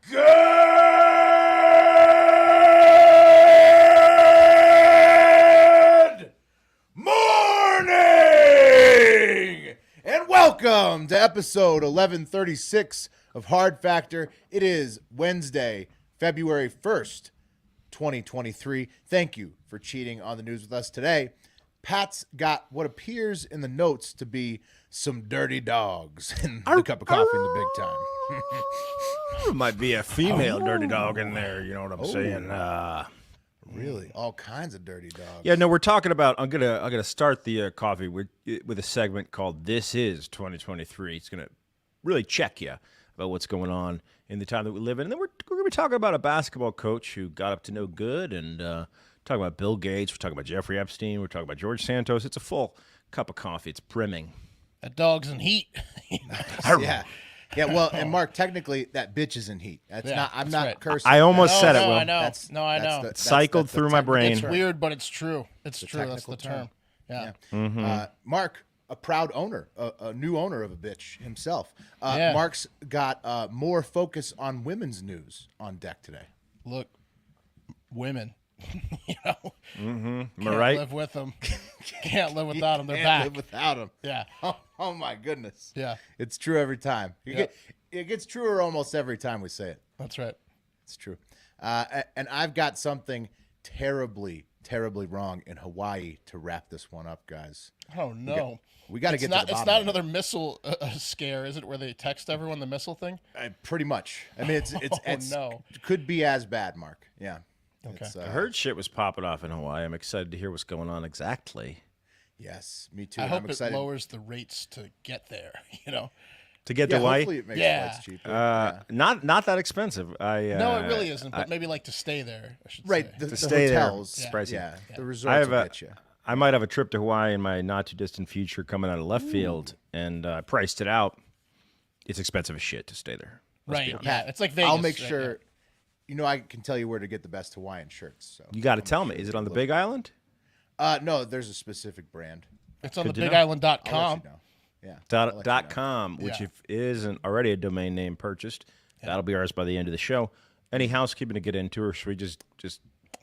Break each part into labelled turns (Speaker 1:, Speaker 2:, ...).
Speaker 1: Good morning and welcome to episode 1136 of Hard Factor. It is Wednesday, February 1st, 2023. Thank you for cheating on the news with us today. Pat's got what appears in the notes to be some dirty dogs in the cup of coffee in the big time.
Speaker 2: Might be a female dirty dog in there, you know what I'm saying?
Speaker 1: Really? All kinds of dirty dogs.
Speaker 2: Yeah, no, we're talking about, I'm gonna start the coffee with a segment called This Is 2023. It's going to really check you about what's going on in the time that we live in. And then we're going to be talking about a basketball coach who got up to no good, and talking about Bill Gates, we're talking about Jeffrey Epstein, we're talking about George Santos. It's a full cup of coffee. It's brimming.
Speaker 3: That dog's in heat.
Speaker 1: Yeah. Yeah, well, and Mark, technically, that bitch is in heat. That's not. I'm not
Speaker 3: right.
Speaker 1: cursing.
Speaker 2: I almost said it, Will.
Speaker 3: I know. I know.
Speaker 2: Cycled through my brain.
Speaker 3: It's weird, but it's true. It's true. That's the term. Yeah.
Speaker 1: Mark, a proud owner, a new owner of a bitch himself.
Speaker 3: Yeah.
Speaker 1: Mark's got more focus on women's news on deck today.
Speaker 3: Look, women. You know,
Speaker 2: Am I
Speaker 3: can't
Speaker 2: right?
Speaker 3: live with them. Can't live without them. They're
Speaker 1: Can't
Speaker 3: back.
Speaker 1: live without him.
Speaker 3: Yeah.
Speaker 1: Oh my goodness.
Speaker 3: Yeah.
Speaker 1: It's true every time.
Speaker 3: Yep.
Speaker 1: It gets truer almost every time we say it.
Speaker 3: That's right.
Speaker 1: It's true. And I've got something terribly, terribly wrong in Hawaii to wrap this one up, guys.
Speaker 3: Oh no.
Speaker 1: We got to get to the bottom.
Speaker 3: It's not another missile scare, is it? Where they text everyone the missile thing?
Speaker 1: Pretty much. I mean, it's
Speaker 3: no.
Speaker 1: It could be as bad, Mark. Yeah.
Speaker 3: Okay.
Speaker 1: It's,
Speaker 2: I heard shit was popping off in Hawaii. I'm excited to hear what's going on exactly.
Speaker 1: Yes, me too.
Speaker 3: I hope
Speaker 1: I'm excited.
Speaker 3: it lowers the rates to get there. You know.
Speaker 2: To get to Hawaii?
Speaker 1: Hopefully it makes
Speaker 3: Yeah.
Speaker 1: flights cheaper.
Speaker 2: Not that expensive.
Speaker 3: No, it really isn't. But maybe like to stay there. I should
Speaker 1: Right.
Speaker 3: say.
Speaker 1: The
Speaker 2: stay there,
Speaker 1: hotels.
Speaker 2: it's pricey.
Speaker 1: Yeah. The
Speaker 2: I
Speaker 1: resorts will
Speaker 2: have
Speaker 1: get you.
Speaker 2: I might have a trip to Hawaii in my not too distant future coming out of left field, and I priced it out. It's expensive as shit to stay there. Let's be
Speaker 3: Right.
Speaker 2: honest.
Speaker 3: Yeah. It's like Vegas.
Speaker 1: I'll make
Speaker 3: right?
Speaker 1: sure. You know, I can tell you where to get the best Hawaiian shirts. So
Speaker 2: You got to tell me. Is it on the Big Island?
Speaker 1: no, there's a specific brand.
Speaker 3: It's on
Speaker 2: Good
Speaker 3: the
Speaker 2: to know.
Speaker 3: BigIsland.com.
Speaker 1: I'll let you know. Yeah. I'll let you know.
Speaker 2: .com, which
Speaker 3: Yeah.
Speaker 2: if isn't already a domain name purchased, that'll be ours by the end of the show. Any housekeeping to get into, or should we just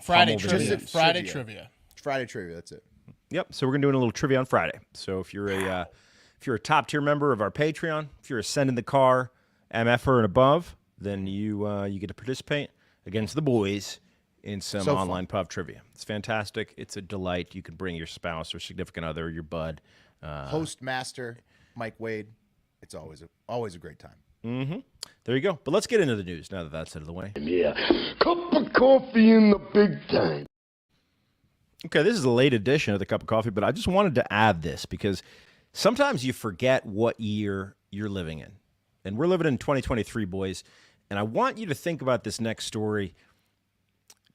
Speaker 3: Friday
Speaker 2: pummel the
Speaker 3: trivia.
Speaker 2: news?
Speaker 3: Friday
Speaker 1: Trivia.
Speaker 3: trivia.
Speaker 1: Friday trivia. That's it.
Speaker 2: Yep. So we're gonna do a little trivia on Friday. So if you're a top tier member of our Patreon, if you're a send in the car MFer and above, then you get to participate against the boys in some
Speaker 1: So
Speaker 2: online pub trivia. It's fantastic. It's a delight. You can bring your spouse or significant other, your bud.
Speaker 1: Host master Mike Wade. It's always a great time.
Speaker 2: There you go. But let's get into the news now that that's out of the way.
Speaker 4: Yeah, cup of coffee in the big time.
Speaker 2: Okay, this is a late edition of the Cup of Coffee, but I just wanted to add this because sometimes you forget what year you're living in. And we're living in 2023, boys. And I want you to think about this next story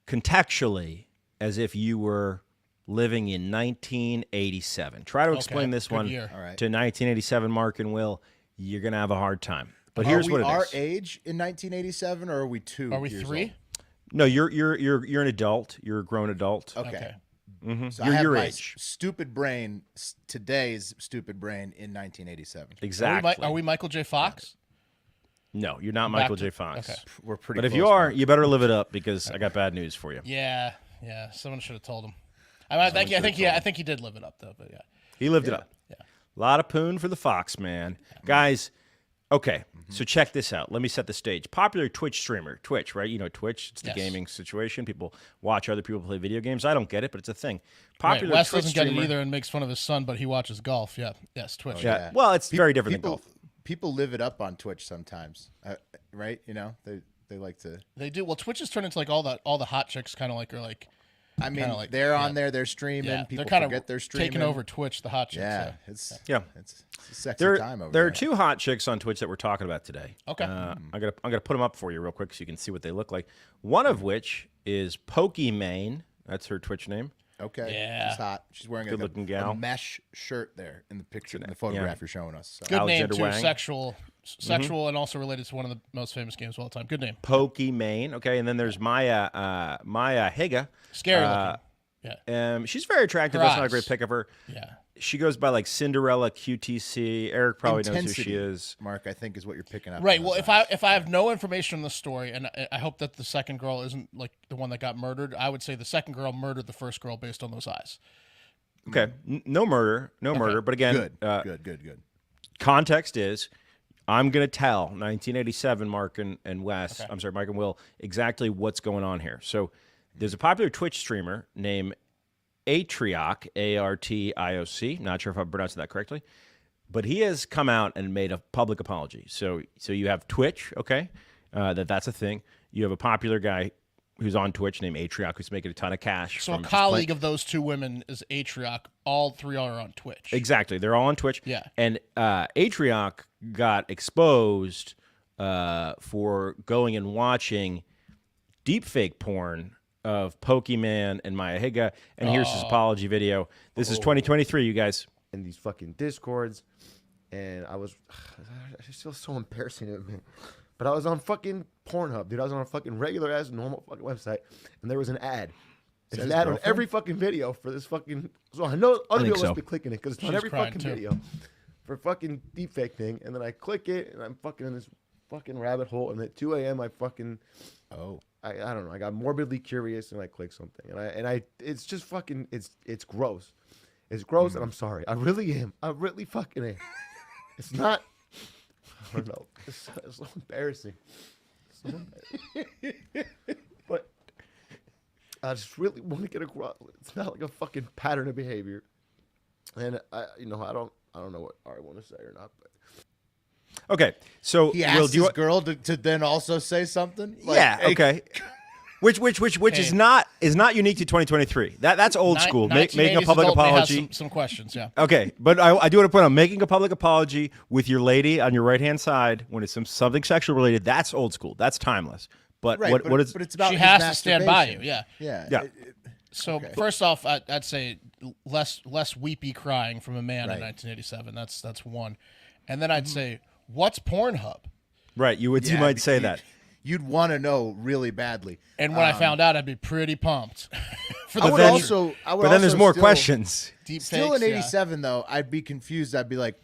Speaker 2: contextually as if you were living in 1987. Try to explain this
Speaker 3: good
Speaker 2: one
Speaker 3: year.
Speaker 1: All right.
Speaker 2: to 1987, Mark and Will. You're going to have a hard time. But here's what it is.
Speaker 1: Are we our age in 1987, or are we 2
Speaker 3: Are we
Speaker 1: years
Speaker 3: 3?
Speaker 1: old?
Speaker 2: No, you're an adult. You're a grown adult.
Speaker 1: Okay.
Speaker 3: Okay.
Speaker 1: So
Speaker 2: You're
Speaker 1: I have
Speaker 2: your
Speaker 1: my
Speaker 2: age.
Speaker 1: stupid brain, today's stupid brain in 1987.
Speaker 2: Exactly.
Speaker 3: Are we Michael J. Fox?
Speaker 2: No, you're not Michael J. Fox.
Speaker 3: Okay.
Speaker 1: We're pretty
Speaker 2: But if
Speaker 1: close,
Speaker 2: you are,
Speaker 1: Mark.
Speaker 2: you better live it up because I got bad news for you.
Speaker 3: Yeah. Yeah. Someone should have told him. I think he did live it up though. But yeah.
Speaker 2: He lived it up.
Speaker 3: Yeah.
Speaker 2: A lot of poon for the Fox, man. Guys, okay, so check this out. Let me set the stage. Popular Twitch streamer, Twitch, right? You know Twitch, it's the
Speaker 3: Yes.
Speaker 2: gaming situation. People watch other people play video games. I don't get it, but it's a thing.
Speaker 3: Right.
Speaker 2: Popular
Speaker 3: Wes
Speaker 2: Twitch
Speaker 3: doesn't get it
Speaker 2: streamer.
Speaker 3: either and makes fun of his son, but he watches golf. Yeah. Yes. Twitch.
Speaker 2: Yeah.
Speaker 1: Yeah.
Speaker 2: Well, it's very different than
Speaker 1: people,
Speaker 2: golf.
Speaker 1: People live it up on Twitch sometimes, right? You know, they like to.
Speaker 3: They do. Well, Twitch has turned into like all the hot chicks kind of like are like.
Speaker 1: I mean,
Speaker 3: Kinda like-
Speaker 1: they're on
Speaker 3: yeah.
Speaker 1: there, they're streaming.
Speaker 3: Yeah.
Speaker 1: People
Speaker 3: They're kind
Speaker 1: forget they're
Speaker 3: of
Speaker 1: streaming.
Speaker 3: taking over Twitch. The hot chicks.
Speaker 1: Yeah,
Speaker 3: Yeah.
Speaker 1: it's a sexy
Speaker 2: There,
Speaker 1: time over
Speaker 2: there
Speaker 1: there.
Speaker 2: are two hot chicks on Twitch that we're talking about today.
Speaker 3: Okay.
Speaker 2: I'm gonna put them up for you real quick so you can see what they look like. One of which is Pokimane. That's her Twitch name.
Speaker 1: Okay,
Speaker 3: Yeah.
Speaker 1: she's hot. She's wearing
Speaker 2: Good-looking
Speaker 1: a
Speaker 2: gal.
Speaker 1: mesh shirt there in the picture, in the photograph you're showing us. So.
Speaker 3: Good
Speaker 2: Alexander
Speaker 3: name too.
Speaker 2: Wang.
Speaker 3: Sexual, and also related to one of the most famous games of all time. Good name.
Speaker 2: Pokimane. Okay, and then there's Maya Higa.
Speaker 3: Scary looking. Yeah.
Speaker 2: She's very attractive.
Speaker 3: Her
Speaker 2: That's not a
Speaker 3: eyes.
Speaker 2: great pick of her.
Speaker 3: Yeah.
Speaker 2: She goes by like Cinderella QTC. Eric probably knows who
Speaker 1: Intensity,
Speaker 2: she is.
Speaker 1: Mark, I think is what you're picking up.
Speaker 3: Right.
Speaker 1: on
Speaker 3: Well,
Speaker 1: those
Speaker 3: if I have no information on the story, and I hope that the second girl isn't like the one that got murdered, I would say the second girl murdered the first girl based on those eyes.
Speaker 2: Okay, no murder, But again,
Speaker 1: good.
Speaker 2: context is I'm going to tell 1987 Mark and Wes, I'm sorry, Mike and Will, exactly what's going on here. So there's a popular Twitch streamer named Atrioc, Artioc. Not sure if I'm pronouncing that correctly, but he has come out and made a public apology. So you have Twitch, okay, that's a thing. You have a popular guy who's on Twitch named Atrioc who's making a ton of cash.
Speaker 3: So a colleague of those two women is Atrioc. All three are on Twitch.
Speaker 2: Exactly. They're all on Twitch.
Speaker 3: Yeah.
Speaker 2: And Atrioc got exposed for going and watching deepfake porn of Pokemon and Maya Higa. And here's his apology video. This is 2023, you guys.
Speaker 5: In these fucking discords, and I just feel so embarrassing to me. But I was on fucking Pornhub, dude. I was on a fucking regular ass normal fucking website, and there was an ad. It's an ad on every fucking video for this fucking. So I know other people must be clicking it because it's on every fucking video for fucking deepfake thing. And then I click it, and I'm fucking in this fucking rabbit hole. And at 2 a.m. I fucking I don't know. I got morbidly curious, and I click something, and I it's just fucking it's gross. It's gross, and I'm sorry. I really am. I really fucking am. It's not. I don't know. It's so embarrassing. But I just really want to get across. It's not like a fucking pattern of behavior, and I don't know what I want to say or not. But
Speaker 2: Okay, so
Speaker 1: He asked his girl to then also say something. Like,
Speaker 2: yeah,
Speaker 1: hey,
Speaker 2: okay. Which is not unique to 2023. That's old school. Making a public
Speaker 3: adult may have
Speaker 2: apology.
Speaker 3: some questions, yeah.
Speaker 2: Okay, but I do want to point out making a public apology with your lady on your right hand side when it's something sexual related. That's old school. That's timeless. But
Speaker 1: Right,
Speaker 2: what is?
Speaker 1: But it's about
Speaker 3: She
Speaker 1: his
Speaker 3: has to stand by you,
Speaker 1: masturbation.
Speaker 3: yeah.
Speaker 1: Yeah.
Speaker 2: Yeah.
Speaker 3: So first off, I'd say less weepy crying from a man
Speaker 1: Right.
Speaker 3: in 1987. That's one, and then I'd say, what's Pornhub?
Speaker 2: Right, you might say that.
Speaker 1: You'd want to know really badly.
Speaker 3: And when I found out, I'd be pretty pumped. For
Speaker 1: I
Speaker 3: the
Speaker 1: would
Speaker 2: then-
Speaker 1: also. I would
Speaker 2: But then there's
Speaker 1: also
Speaker 2: more
Speaker 1: still-
Speaker 2: questions.
Speaker 3: deep
Speaker 1: Still
Speaker 3: fakes,
Speaker 1: in
Speaker 3: yeah.
Speaker 1: '87 though, I'd be confused. I'd be like,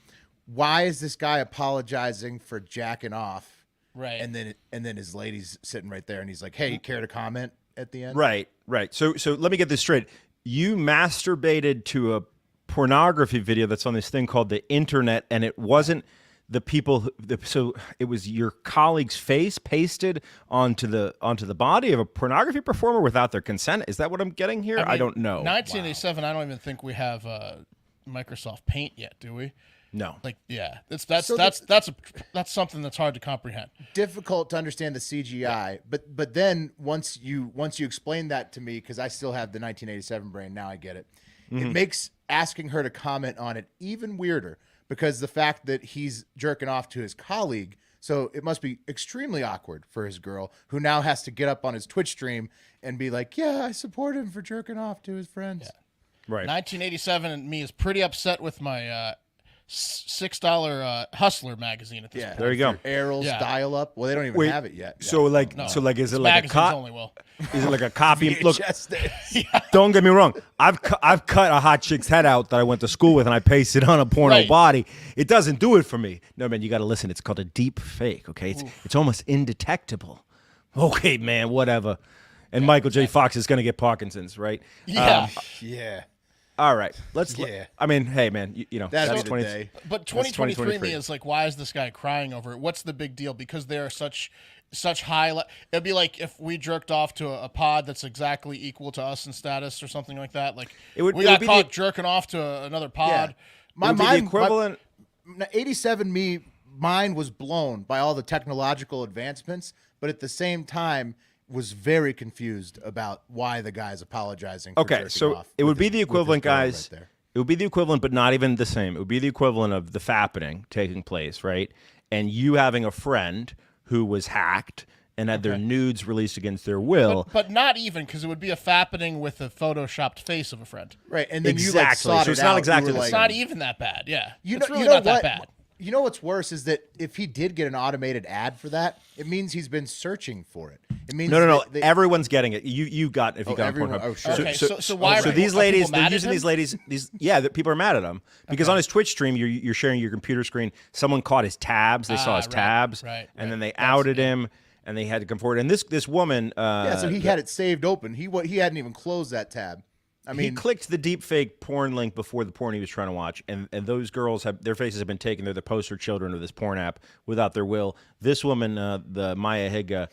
Speaker 1: why is this guy apologizing for jacking off?
Speaker 3: Right.
Speaker 1: And then his lady's sitting right there, and he's like, "Hey, you care to comment at the end?"
Speaker 2: Right. So let me get this straight. You masturbated to a pornography video that's on this thing called the internet, and it wasn't the people. So it was your colleague's face pasted onto the body of a pornography performer without their consent. Is that what I'm getting here? I
Speaker 3: mean,
Speaker 2: don't know.
Speaker 3: 1987. I don't even think we have Microsoft Paint yet, do we?
Speaker 2: No.
Speaker 3: Like, yeah, that's something that's hard to comprehend.
Speaker 1: Difficult to understand the CGI, but then once you explain that to me, because I still have the 1987 brain, now I get it. It makes asking her to comment on it even weirder, because the fact that he's jerking off to his colleague, so it must be extremely awkward for his girl, who now has to get up on his Twitch stream and be like, "Yeah, I support him for jerking off to his friends."
Speaker 2: Right.
Speaker 3: 1987 and me is pretty upset with my $6 Hustler magazine at this point.
Speaker 2: There you go.
Speaker 1: Errol's
Speaker 3: Yeah.
Speaker 1: dial-up. Well, they don't even have it yet.
Speaker 2: So is it like a
Speaker 3: Magazines only will.
Speaker 2: Is it like a copy? Look,
Speaker 1: VHS days.
Speaker 2: don't get me wrong. I've cut a hot chick's head out that I went to school with, and I pasted on a porno
Speaker 3: Right.
Speaker 2: body. It doesn't do it for me. No, man, you got to listen. It's called a deep fake. Okay, it's almost indetectable. Okay, man, whatever. And Michael J. Fox is going to get Parkinson's, right?
Speaker 3: Yeah.
Speaker 1: Yeah.
Speaker 2: All right.
Speaker 1: Yeah.
Speaker 2: I mean, hey, man,
Speaker 1: That'd
Speaker 2: that's
Speaker 1: be the
Speaker 2: 20
Speaker 1: day.
Speaker 3: But
Speaker 2: That's
Speaker 3: 2023 me
Speaker 2: 2023.
Speaker 3: is like, why is this guy crying over it? What's the big deal? Because they are such high. It'd be like if we jerked off to a pod that's exactly equal to us in status or something like that. Like
Speaker 2: It would-
Speaker 3: we
Speaker 2: it
Speaker 3: got
Speaker 2: would be
Speaker 3: caught
Speaker 2: the-
Speaker 3: jerking off to another pod.
Speaker 1: My
Speaker 2: It would be the
Speaker 1: mind,
Speaker 2: equivalent.
Speaker 1: 87 mind was blown by all the technological advancements, but at the same time was very confused about why the guy's apologizing for
Speaker 2: Okay,
Speaker 1: jerking
Speaker 2: so
Speaker 1: off
Speaker 2: it would
Speaker 1: with
Speaker 2: be
Speaker 1: his-
Speaker 2: the
Speaker 1: with his
Speaker 2: equivalent,
Speaker 1: girl
Speaker 2: guys.
Speaker 1: right there.
Speaker 2: It would be the equivalent, but not even the same. It would be the equivalent of the fappening taking place, right? And you having a friend who was hacked and had their nudes released against their will.
Speaker 3: But not even, because it would be a fappening with a photoshopped face of a friend.
Speaker 1: Right, and then
Speaker 2: Exactly.
Speaker 1: you like sought
Speaker 2: So
Speaker 1: it
Speaker 2: it's not
Speaker 1: out.
Speaker 2: exactly
Speaker 1: You were
Speaker 2: the
Speaker 3: It's
Speaker 1: like,
Speaker 3: not even that bad. Yeah,
Speaker 1: You
Speaker 3: it's
Speaker 1: know,
Speaker 3: really
Speaker 1: you know
Speaker 3: not that
Speaker 1: what?
Speaker 3: bad.
Speaker 1: You know what's worse is that if he did get an automated ad for that, it means he's been searching for it. It means
Speaker 2: No.
Speaker 1: they-
Speaker 2: Everyone's getting it. You got if you got on
Speaker 1: everyone-
Speaker 2: Pornhub.
Speaker 1: oh, sure.
Speaker 3: Okay, so why
Speaker 2: So
Speaker 3: are
Speaker 2: these
Speaker 3: people
Speaker 2: ladies,
Speaker 3: mad
Speaker 2: they're
Speaker 3: at
Speaker 2: using
Speaker 3: him?
Speaker 2: these ladies. That people are mad at him because on his Twitch stream, you're sharing your computer screen. Someone caught his tabs. They saw his
Speaker 3: right,
Speaker 2: tabs,
Speaker 3: right,
Speaker 2: and then
Speaker 3: right.
Speaker 2: they outed him, and they had to come forward. And this woman,
Speaker 1: so he had it saved open. He hadn't even closed that tab. I
Speaker 2: he
Speaker 1: mean,
Speaker 2: clicked the deep fake porn link before the porn he was trying to watch, and those girls their faces have been taken. They're the poster children of this porn app without their will. This woman, the Maya Higa,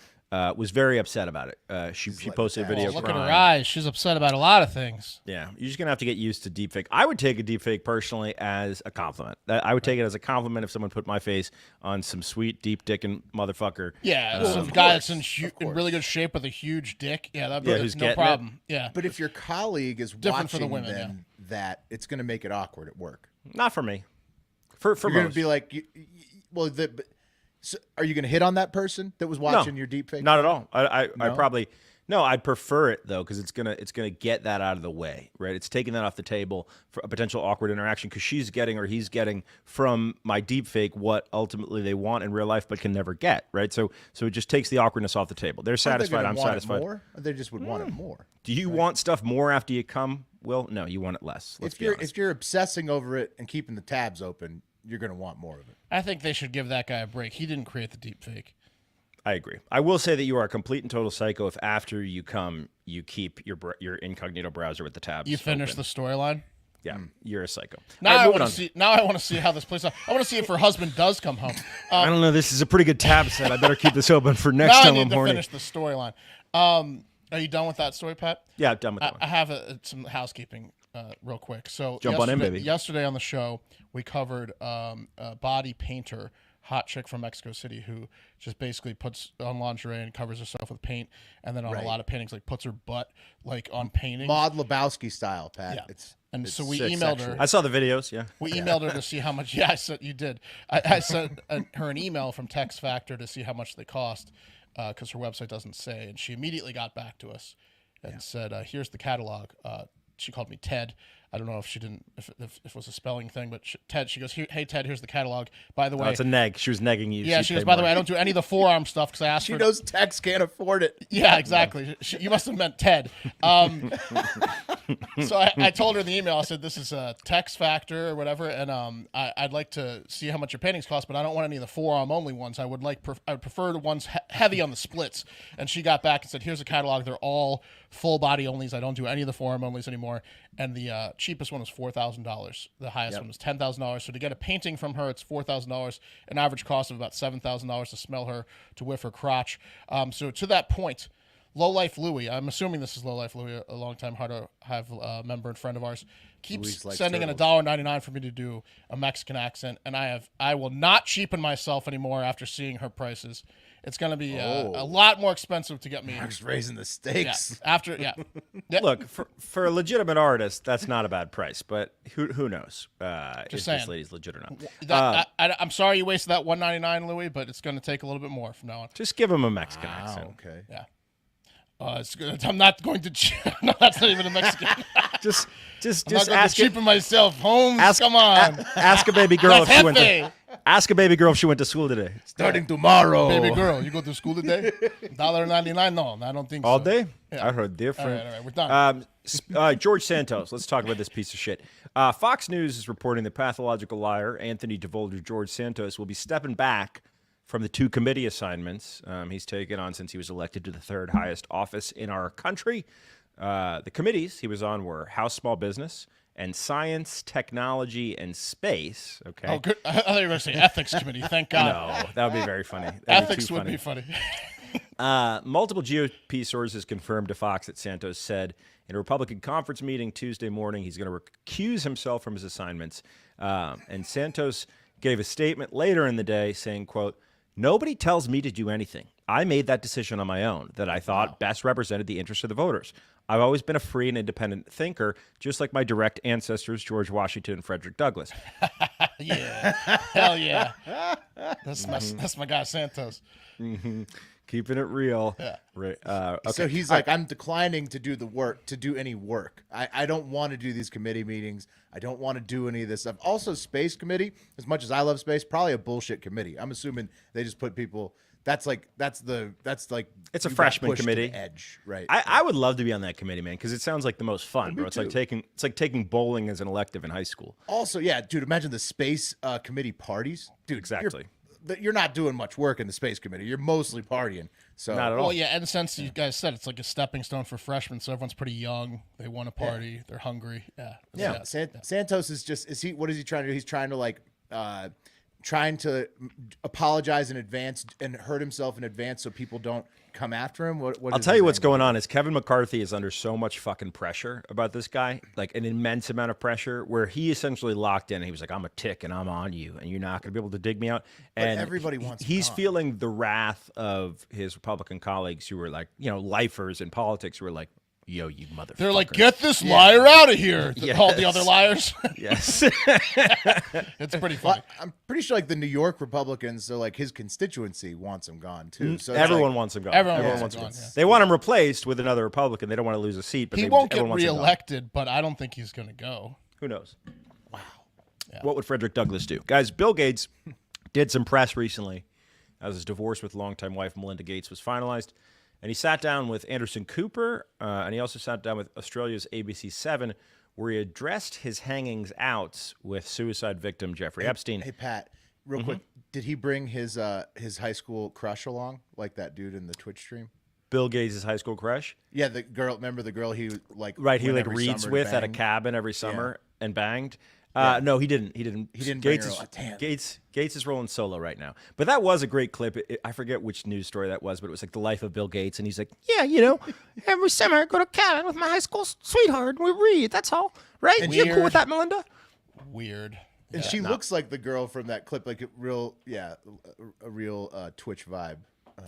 Speaker 2: was very upset about it. She posted a video.
Speaker 3: Look at her
Speaker 2: crying.
Speaker 3: eyes. She's upset about a lot of things.
Speaker 2: Yeah, you're just gonna have to get used to deepfake. I would take a deepfake personally as a compliment. I would take it as a compliment if someone put my face on some sweet deep dickin' motherfucker.
Speaker 3: Yeah, some guy that's in really good shape with a huge dick. Yeah, that'd be
Speaker 2: who's
Speaker 3: no
Speaker 2: getting
Speaker 3: problem. Yeah,
Speaker 1: but if your colleague is
Speaker 3: Different for the
Speaker 1: watching
Speaker 3: women,
Speaker 1: them, that it's going to make it awkward at work.
Speaker 2: Not for me. For
Speaker 1: You're going
Speaker 2: most.
Speaker 1: to be like, so are you going to hit on that person that was watching your deep fake?
Speaker 2: Not at all. I
Speaker 1: No?
Speaker 2: probably no. I'd prefer it though because it's gonna get that out of the way, right? It's taking that off the table for a potential awkward interaction because she's getting or he's getting from my deep fake what ultimately they want in real life but can never get, right? So it just takes the awkwardness off the table. They're
Speaker 1: Aren't they
Speaker 2: satisfied.
Speaker 1: gonna
Speaker 2: I'm
Speaker 1: want it
Speaker 2: satisfied.
Speaker 1: more? Or they just would want it more.
Speaker 2: Do you want stuff more after you come? Will no, you want it less. Let's be honest.
Speaker 1: If you're obsessing over it and keeping the tabs open, you're going to want more of it.
Speaker 3: I think they should give that guy a break. He didn't create the deep fake.
Speaker 2: I agree. I will say that you are a complete and total psycho if after you come, you keep your incognito browser with the tabs.
Speaker 3: You finish
Speaker 2: open.
Speaker 3: the storyline.
Speaker 2: Yeah, you're a psycho.
Speaker 3: Now
Speaker 2: All right,
Speaker 3: I
Speaker 2: moving
Speaker 3: want
Speaker 2: on.
Speaker 3: to see. Now I want to see how this plays out. I want to see if her husband does come home.
Speaker 2: I don't know. This is a pretty good tab set. I better keep this open for next
Speaker 3: Now I
Speaker 2: time
Speaker 3: need
Speaker 2: I'm
Speaker 3: to
Speaker 2: horny.
Speaker 3: finish the storyline. Are you done with that story, Pat?
Speaker 2: Yeah, I'm done with that one.
Speaker 3: I have some housekeeping real quick. So
Speaker 2: Jump on in, baby.
Speaker 3: Yesterday on the show, we covered a body painter, hot chick from Mexico City, who just basically puts on lingerie and covers herself with paint, and then on a lot of paintings, like puts her butt like on paintings.
Speaker 1: Maud Lebowski style, Pat.
Speaker 3: Yeah.
Speaker 1: It's
Speaker 3: So we
Speaker 1: sick
Speaker 3: emailed
Speaker 1: sexual.
Speaker 3: her.
Speaker 2: I saw the videos. Yeah.
Speaker 3: We emailed her to see how much. Yeah, I said you did. I sent her an email from Text Factor to see how much they cost, because her website doesn't say, and she immediately got back to us and said, "Here's the catalog." She called me Ted. I don't know if she didn't, if it was a spelling thing, but Ted. She goes, "Hey Ted, here's the catalog. By the way,
Speaker 2: It's a neg. She was negging you.
Speaker 3: yeah."
Speaker 2: She'd
Speaker 3: She goes,
Speaker 2: pay
Speaker 3: "By the
Speaker 2: more.
Speaker 3: way, I don't do any of the forearm stuff because I asked
Speaker 1: She
Speaker 3: for."
Speaker 1: knows Tex can't afford it.
Speaker 3: Yeah, exactly. You must have meant Ted. So I told her in the email, I said, this is a Text Factor or whatever, and I'd like to see how much your paintings cost, but I don't want any of the forearm only ones. I would prefer the ones heavy on the splits. And she got back and said, here's a catalog. They're all full body onlys. I don't do any of the forearm onlys anymore. And the cheapest one was $4,000. The highest one was $10,000. So to get a painting from her, it's $4,000. An average cost of about $7,000 to smell her, to whiff her crotch. So to that point, Low Life Louie, I'm assuming this is Low Life Louie, a longtime Hard to Have member and friend of ours, keeps
Speaker 1: Louis likes
Speaker 3: sending in $1.99 for me to do a Mexican accent, and I will not cheapen myself anymore after seeing her prices. It's going to be a lot more expensive to get me.
Speaker 1: Just raising the
Speaker 3: Yeah,
Speaker 1: stakes.
Speaker 3: yeah.
Speaker 2: Look, for a legitimate artist, that's not a bad price, but who knows if this
Speaker 3: saying.
Speaker 2: lady's legit or not.
Speaker 3: I'm sorry you wasted that $1.99, Louis, but it's going to take a little bit more from now on.
Speaker 2: Just give him a Mexican accent.
Speaker 1: Okay.
Speaker 3: Yeah. It's good. I'm not going to. No, that's not even a Mexican.
Speaker 2: Just
Speaker 3: I'm not going to
Speaker 2: ask it.
Speaker 3: cheapen myself. Holmes, come on.
Speaker 2: Ask a baby girl if she went to.
Speaker 3: Jefe.
Speaker 2: Ask a baby girl if she went to school today.
Speaker 1: Starting tomorrow.
Speaker 3: Baby girl, you go to school today? $1.99? No, I don't think
Speaker 2: All
Speaker 3: so.
Speaker 2: day?
Speaker 3: Yeah.
Speaker 2: I heard different.
Speaker 3: All right, we're done.
Speaker 2: George Santos. Let's talk about this piece of shit. Fox News is reporting the pathological liar, Anthony DeVolder George Santos, will be stepping back from the 2 committee assignments he's taken on since he was elected to the 3rd highest office in our country. The committees he was on were House Small Business and Science, Technology, and Space. Okay.
Speaker 3: Oh, good. I thought you were going to say Ethics Committee. Thank God.
Speaker 2: No, that would be very funny. That'd
Speaker 3: Ethics
Speaker 2: too
Speaker 3: would be funny.
Speaker 2: Multiple GOP sources confirmed to Fox that Santos said in a Republican conference meeting Tuesday morning he's going to recuse himself from his assignments. And Santos gave a statement later in the day saying, quote, "Nobody tells me to do anything. I made that decision on my own that I thought best represented the interests of the voters. I've always been a free and independent thinker, just like my direct ancestors, George Washington and Frederick Douglass."
Speaker 3: Yeah. Hell yeah. That's my guy, Santos.
Speaker 2: Keeping it real.
Speaker 3: Yeah.
Speaker 2: Right. Okay.
Speaker 1: So he's like, I'm declining to do the work, to do any work. I don't want to do these committee meetings. I don't want to do any of this stuff. Also, Space Committee, as much as I love space, probably a bullshit committee. I'm assuming they just put people That's like
Speaker 2: it's a
Speaker 1: you got
Speaker 2: freshman
Speaker 1: pushed to the
Speaker 2: committee.
Speaker 1: edge, right?
Speaker 2: I would love to be on that committee, man, because it sounds like the most fun,
Speaker 1: Me
Speaker 2: bro. It's
Speaker 1: too.
Speaker 2: like taking bowling as an elective in high school.
Speaker 1: Also, yeah, dude, imagine the space committee parties, dude.
Speaker 2: Exactly.
Speaker 1: You're not doing much work in the space committee. You're mostly partying. So
Speaker 2: Not at all.
Speaker 3: Well, yeah, and since you guys said it's like a stepping stone for freshmen, so everyone's pretty young. They want to party. They're hungry. Yeah.
Speaker 1: Santos what is he trying to do? He's trying to trying to apologize in advance and hurt himself in advance so people don't come after him.
Speaker 2: I'll tell you what's going on is Kevin McCarthy is under so much fucking pressure about this guy, like an immense amount of pressure, where he essentially locked in and he was like, I'm a tick and I'm on you and you're not going to be able to dig me out. And
Speaker 1: everybody wants him
Speaker 2: he's
Speaker 1: gone.
Speaker 2: feeling the wrath of his Republican colleagues who were like, lifers in politics who were like, yo, you motherfucker.
Speaker 3: They're like, get this liar out of here.
Speaker 2: Yes.
Speaker 3: All the other liars.
Speaker 2: Yes.
Speaker 3: It's pretty funny.
Speaker 1: I'm pretty sure the New York Republicans, so his constituency wants him gone too. So it's
Speaker 2: Everyone wants him gone.
Speaker 3: Everyone
Speaker 2: wants
Speaker 3: wants
Speaker 2: him
Speaker 3: him
Speaker 2: gone.
Speaker 3: gone, yeah.
Speaker 2: They want him replaced with another Republican. They don't want to lose a seat, but
Speaker 3: He won't get
Speaker 2: everyone wants him gone.
Speaker 3: reelected, but I don't think he's going to go.
Speaker 2: Who knows?
Speaker 1: wow.
Speaker 3: Yeah.
Speaker 2: What would Frederick Douglass do? Guys, Bill Gates did some press recently as his divorce with longtime wife Melinda Gates was finalized. And he sat down with Anderson Cooper, and he also sat down with Australia's ABC7, where he addressed his hangings out with suicide victim Jeffrey Epstein.
Speaker 1: Hey Pat, real quick, did he bring his high school crush along, like that dude in the Twitch stream?
Speaker 2: Bill Gates' high school crush?
Speaker 1: Yeah, the girl. Remember the girl he
Speaker 2: Right, he
Speaker 1: went every
Speaker 2: reads
Speaker 1: summer to
Speaker 2: with at a
Speaker 1: bang?
Speaker 2: cabin every summer and banged.
Speaker 1: Yeah.
Speaker 2: No, he didn't. He didn't.
Speaker 1: He didn't bring
Speaker 2: Gates
Speaker 1: her
Speaker 2: is
Speaker 1: along. Damn.
Speaker 2: Gates is rolling solo right now. But that was a great clip. I forget which news story that was, but it was like the life of Bill Gates, and he's like, "Yeah, every summer I go to a cabin with my high school sweetheart, and we read. That's all, right?
Speaker 1: And
Speaker 2: You're cool with that, Melinda?"
Speaker 3: Weird.
Speaker 1: And she looks like the girl from that clip, like a real Twitch vibe.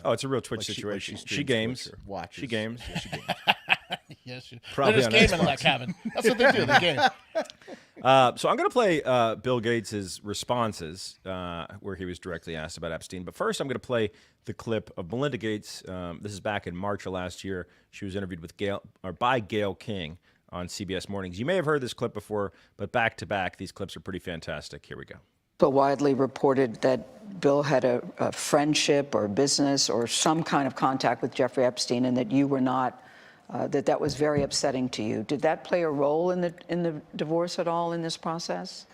Speaker 2: Oh, it's a real Twitch
Speaker 1: Like
Speaker 2: situation.
Speaker 1: she
Speaker 2: She
Speaker 1: streams
Speaker 2: games.
Speaker 1: Twitch or watches.
Speaker 2: She games.
Speaker 1: Yeah, she games.
Speaker 3: Yes,
Speaker 2: Probably
Speaker 3: they're
Speaker 2: on
Speaker 3: just gaming in that cabin. That's what they do. They game.
Speaker 2: So I'm going to play Bill Gates' responses where he was directly asked about Epstein. But first, I'm going to play the clip of Melinda Gates. This is back in March of last year. She was interviewed by Gayle King on CBS Mornings. You may have heard this clip before, but back to back, these clips are pretty fantastic. Here we go.
Speaker 6: So widely reported that Bill had a friendship or business or some kind of contact with Jeffrey Epstein, and that you were not. That was very upsetting to you. Did that play a role in the divorce at all in this process?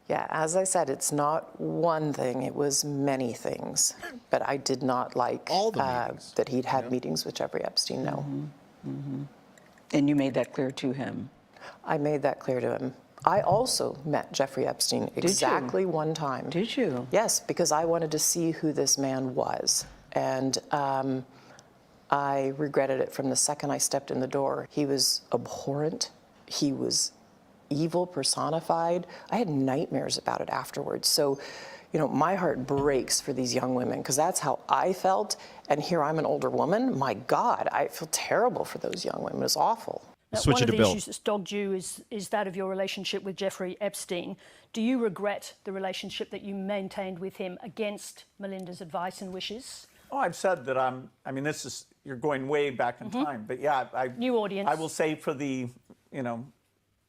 Speaker 7: Yeah, as I said, it's not one thing, it was many things. But I did not like
Speaker 1: All the meetings,
Speaker 7: that he'd had meetings with Jeffrey Epstein, no.
Speaker 6: And you made that clear to him.
Speaker 7: I made that clear to him. I also met Jeffrey Epstein exactly one time.
Speaker 6: Did you?
Speaker 7: Yes, because I wanted to see who this man was. And I regretted it from the second I stepped in the door. He was abhorrent. He was evil personified. I had nightmares about it afterwards. So, my heart breaks for these young women because that's how I felt. And here I'm an older woman. My God, I feel terrible for those young women. It's awful.
Speaker 2: Switch
Speaker 8: One
Speaker 2: it
Speaker 8: of
Speaker 2: to
Speaker 8: the
Speaker 2: Bill.
Speaker 8: issues that's dogged you is that of your relationship with Jeffrey Epstein. Do you regret the relationship that you maintained with him against Melinda's advice and wishes?
Speaker 9: Oh, I've said that you're going way back in time. But yeah,
Speaker 8: New audience.
Speaker 9: I will say for the,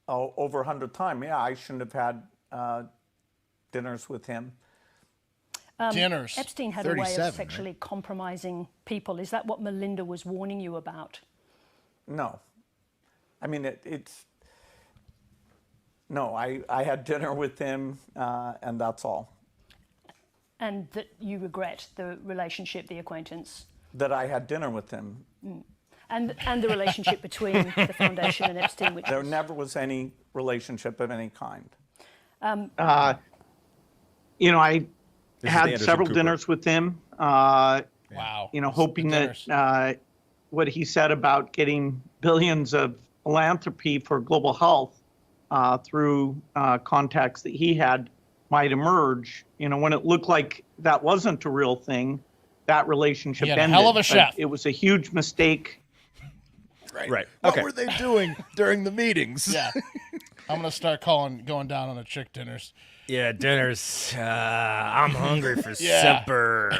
Speaker 9: over 100th time, yeah, I shouldn't have had dinners with him.
Speaker 3: Dinners.
Speaker 8: Epstein had a way
Speaker 1: 37,
Speaker 8: of sexually compromising people. Is that what Melinda was warning you about?
Speaker 9: No. I mean, no, I had dinner with him and that's all.
Speaker 8: And that you regret the relationship, the acquaintance?
Speaker 9: That I had dinner with him.
Speaker 8: And the relationship between the foundation and Epstein, which
Speaker 9: There
Speaker 8: was...
Speaker 9: never was any relationship of any kind.
Speaker 10: I
Speaker 2: This is the
Speaker 10: had
Speaker 2: Anderson
Speaker 10: several
Speaker 2: Cooper.
Speaker 10: dinners with him.
Speaker 3: Wow.
Speaker 10: Hoping
Speaker 3: The
Speaker 10: that
Speaker 3: dinners.
Speaker 10: what he said about getting billions of philanthropy for global health through contacts that he had might emerge. When it looked like that wasn't a real thing, that relationship
Speaker 3: He had a
Speaker 10: ended.
Speaker 3: hell of a
Speaker 10: But
Speaker 3: chef.
Speaker 10: It was a huge mistake.
Speaker 2: Right.
Speaker 1: What
Speaker 2: Okay.
Speaker 1: were they doing during the meetings?
Speaker 3: Yeah. I'm going to start going down on the chick dinners.
Speaker 2: Yeah, dinners. I'm hungry for
Speaker 3: Yeah.
Speaker 2: supper.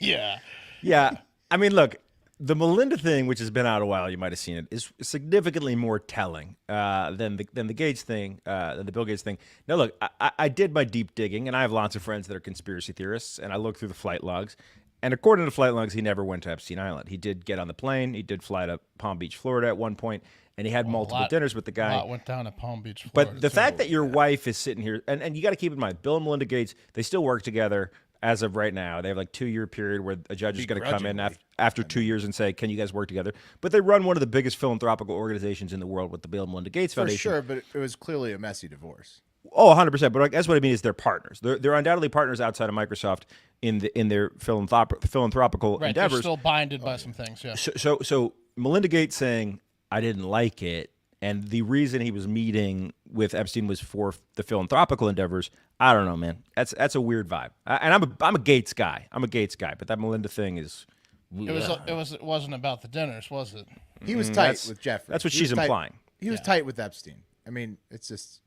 Speaker 3: Yeah.
Speaker 2: Yeah. I mean, look, the Melinda thing, which has been out a while, you might have seen it, is significantly more telling than the Gates thing, than the Bill Gates thing. Now, look, I did my deep digging, and I have lots of friends that are conspiracy theorists, and I looked through the flight logs, And according to flight logs, he never went to Epstein Island. He did get on the plane. He did fly to Palm Beach, Florida at one point, and he had multiple dinners with the guy.
Speaker 3: A lot went down at Palm Beach, Florida.
Speaker 2: But the fact that your wife is sitting here, and you got to keep in mind, Bill and Melinda Gates, they still work together as of right now. They have like 2-year period where a judge is going to come in after 2 years and say, can you guys work together? But they run one of the biggest philanthropical organizations in the world with the Bill and Melinda Gates Foundation.
Speaker 1: For sure, but it was clearly a messy divorce.
Speaker 2: Oh, 100%. But that's what I mean is they're partners. They're undoubtedly partners outside of Microsoft in their philanthropical
Speaker 3: right,
Speaker 2: endeavors.
Speaker 3: They're still binded by some things, yeah.
Speaker 2: So Melinda Gates saying, I didn't like it, and the reason he was meeting with Epstein was for the philanthropical endeavors. I don't know, man. That's a weird vibe. And I'm a Gates guy. But that Melinda thing is.
Speaker 3: It wasn't about the dinners, was it?
Speaker 1: He was tight with Jeffrey.
Speaker 2: That's what she's implying.
Speaker 1: He was tight with Epstein. I mean, it's just.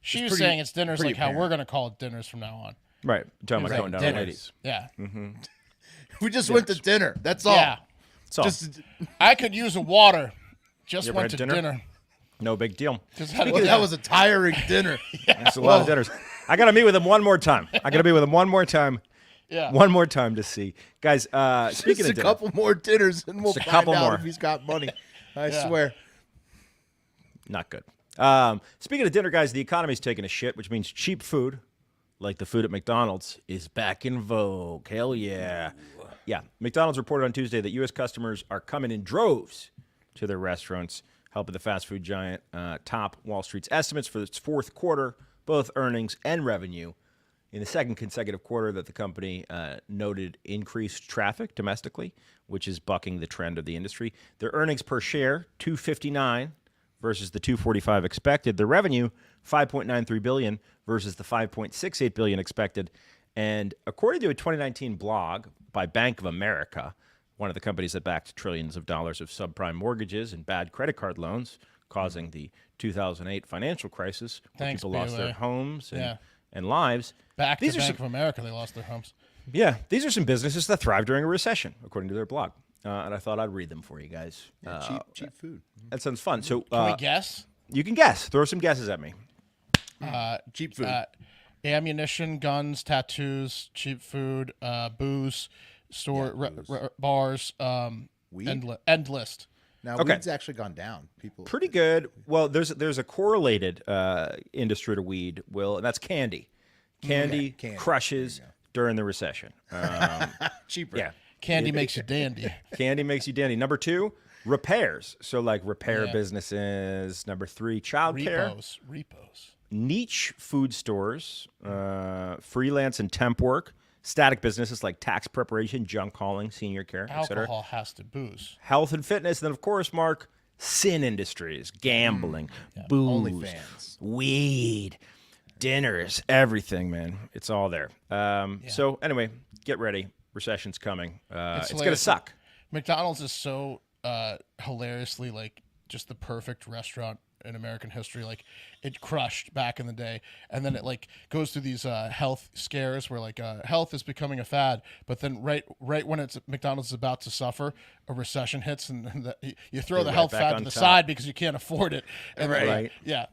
Speaker 3: She was saying it's dinners like how we're going to call it dinners from now on.
Speaker 2: Right. Talking about going down
Speaker 3: dinners.
Speaker 2: the ladies.
Speaker 3: Yeah.
Speaker 1: We just went to dinner. That's all.
Speaker 3: Yeah.
Speaker 2: That's all.
Speaker 1: Just,
Speaker 3: I could use a water. Just
Speaker 2: You ever
Speaker 3: went to
Speaker 2: had dinner?
Speaker 3: dinner.
Speaker 2: No big deal.
Speaker 1: that was a tiring dinner.
Speaker 2: That's a lot of dinners. I got to meet with him one more time.
Speaker 3: Yeah.
Speaker 2: One more time to see. Guys, speaking
Speaker 1: Just
Speaker 2: of dinner.
Speaker 1: a couple more dinners and we'll
Speaker 2: Just a
Speaker 1: find
Speaker 2: couple
Speaker 1: out
Speaker 2: more.
Speaker 1: if he's got money. I swear.
Speaker 2: Not good. Speaking of dinner, guys, the economy's taking a shit, which means cheap food, like the food at McDonald's, is back in vogue. Hell yeah. Yeah. McDonald's reported on Tuesday that U.S. customers are coming in droves to their restaurants, helping the fast food giant top Wall Street's estimates for its fourth quarter, both earnings and revenue. In the second consecutive quarter that the company noted increased traffic domestically, which is bucking the trend of the industry. Their earnings per share, $2.59 versus the $2.45 expected. Their revenue, $5.93 billion versus the $5.68 billion expected. And according to a 2019 blog by Bank of America, one of the companies that backed trillions of dollars of subprime mortgages and bad credit card loans, causing the 2008 financial crisis, where
Speaker 3: Thanks,
Speaker 2: people lost
Speaker 3: BOA.
Speaker 2: their homes and lives.
Speaker 3: Back to
Speaker 2: These are
Speaker 3: Bank of America, they lost their homes.
Speaker 2: Yeah, these are some businesses that thrive during a recession, according to their blog. And I thought I'd read them for you guys.
Speaker 1: Cheap food.
Speaker 2: That sounds fun. So
Speaker 3: Can we guess?
Speaker 2: You can guess. Throw some guesses at me.
Speaker 1: Cheap food.
Speaker 3: Ammunition, guns, tattoos, cheap food, booze, bars,
Speaker 1: Weed?
Speaker 3: end list.
Speaker 1: Now,
Speaker 2: Okay.
Speaker 1: weed's actually gone down. People.
Speaker 2: Pretty good. Well, there's a correlated industry to weed, Will, and that's candy. Candy crushes during the recession.
Speaker 1: Cheaper.
Speaker 2: Yeah.
Speaker 3: Candy makes you dandy.
Speaker 2: Candy makes you dandy. Number 2, repairs. So like repair businesses. Number 3, childcare.
Speaker 3: Repos.
Speaker 2: Niche food stores, freelance and temp work, static businesses like tax preparation, junk hauling, senior care, etc.
Speaker 3: Alcohol has to booze.
Speaker 2: Health and fitness, and then of course, Mark, sin industries, gambling, booze,
Speaker 1: OnlyFans.
Speaker 2: weed, dinners, everything, man. It's all there. So anyway, get ready. Recession's coming. It's going to suck.
Speaker 3: McDonald's is so hilariously like just the perfect restaurant in American history. Like it crushed back in the day, and then it like goes through these health scares where like health is becoming a fad, but then right when it's McDonald's is about to suffer, a recession hits, and you throw the health fad to the side because you can't afford it. And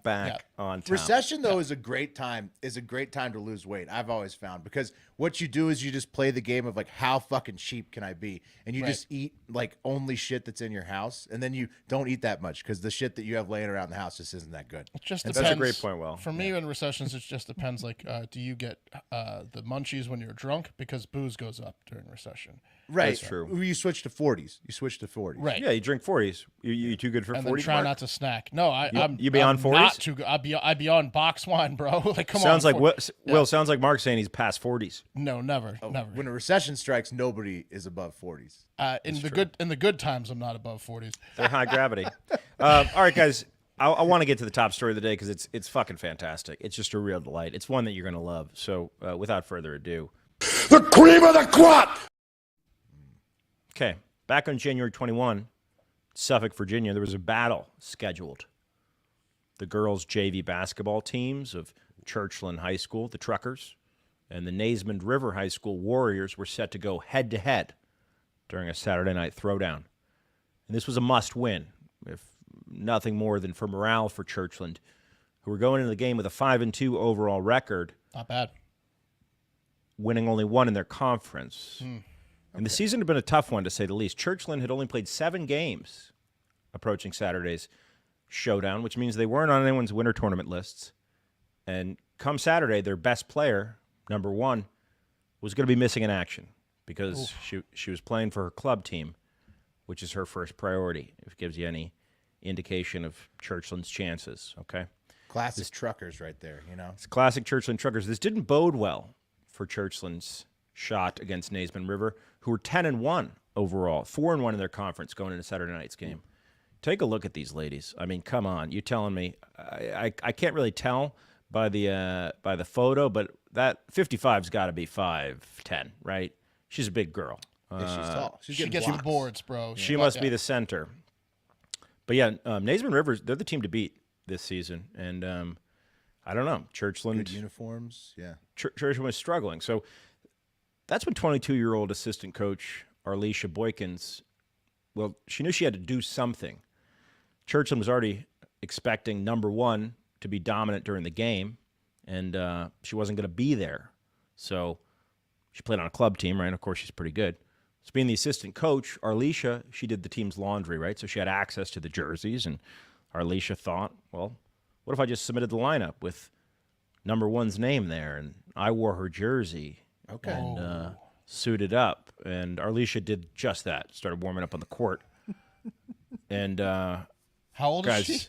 Speaker 2: back on top.
Speaker 1: Recession though is a great time. To lose weight. I've always found, because what you do is you just play the game of like, how fucking cheap can I be, and you just eat like only shit that's in your house, and then you don't eat that much because the shit that you have laying around the house just isn't that good.
Speaker 3: It just
Speaker 2: That's
Speaker 3: depends.
Speaker 2: a great point, Will.
Speaker 3: For me, in recessions, it just depends. Like, do you get the munchies when you're drunk? Because booze goes up during recession.
Speaker 1: Right.
Speaker 2: That's true.
Speaker 1: You switch to 40s.
Speaker 3: Right.
Speaker 2: Yeah, you drink 40s. You too good for 40s?
Speaker 3: And then try
Speaker 2: Mark?
Speaker 3: not to snack. No,
Speaker 2: You be on 40s?
Speaker 3: Not too good. I'd be on box wine, bro. Like, come
Speaker 2: sounds
Speaker 3: on.
Speaker 2: like Will. Sounds like Mark saying he's past 40s.
Speaker 3: No, never.
Speaker 1: When a recession strikes, nobody is above 40s.
Speaker 3: In the good times, I'm not above 40s.
Speaker 2: They're high gravity. All right, guys. I want to get to the top story of the day because it's fucking fantastic. It's just a real delight. It's one that you're going to love. So without further ado.
Speaker 4: The cream of the crop!
Speaker 2: Okay. Back on January 21, Suffolk, Virginia, there was a battle scheduled. The girls' JV basketball teams of Churchland High School, the Truckers, and the Naismond River High School Warriors were set to go head-to-head during a Saturday night throwdown. And this was a must-win, if nothing more than for morale for Churchland, who were going into the game with a 5-2 overall record.
Speaker 3: Not bad.
Speaker 2: Winning only one in their conference. And the season had been a tough one, to say the least. Churchland had only played 7 games approaching Saturday's showdown, which means they weren't on anyone's winter tournament lists. And come Saturday, their best player, number 1, was going to be missing in action because she was playing for her club team, which is her first priority, if it gives you any indication of Churchland's chances, okay?
Speaker 1: Classic truckers right there, you know?
Speaker 2: It's classic Churchland truckers. This didn't bode well for Churchland's shot against Naismond River, who were 10-1 overall, 4-1 in their conference going into Saturday night's game. Take a look at these ladies. I mean, come on. You telling me I can't really tell by the photo, but that 55's got to be 5'10", right? She's a big girl.
Speaker 1: Yeah, she's tall.
Speaker 3: She gets the boards, bro.
Speaker 2: She must be the center. But yeah, Naismond Rivers, they're the team to beat this season, and I don't know. Churchland
Speaker 1: Good uniforms, yeah.
Speaker 2: Churchland was struggling, so that's when 22-year-old assistant coach Arlisha Boykins, well, she knew she had to do something. Churchland was already expecting number 1 to be dominant during the game, and she wasn't going to be there. So she played on a club team, right? Of course, she's pretty good. So being the assistant coach, Arlisha, she did the team's laundry, right? So she had access to the jerseys, and Arlisha thought, well, what if I just submitted the lineup with number 1's name there, and I wore her jersey and suited up, and Arlisha did just that, started warming up on the court. And
Speaker 3: how old is she?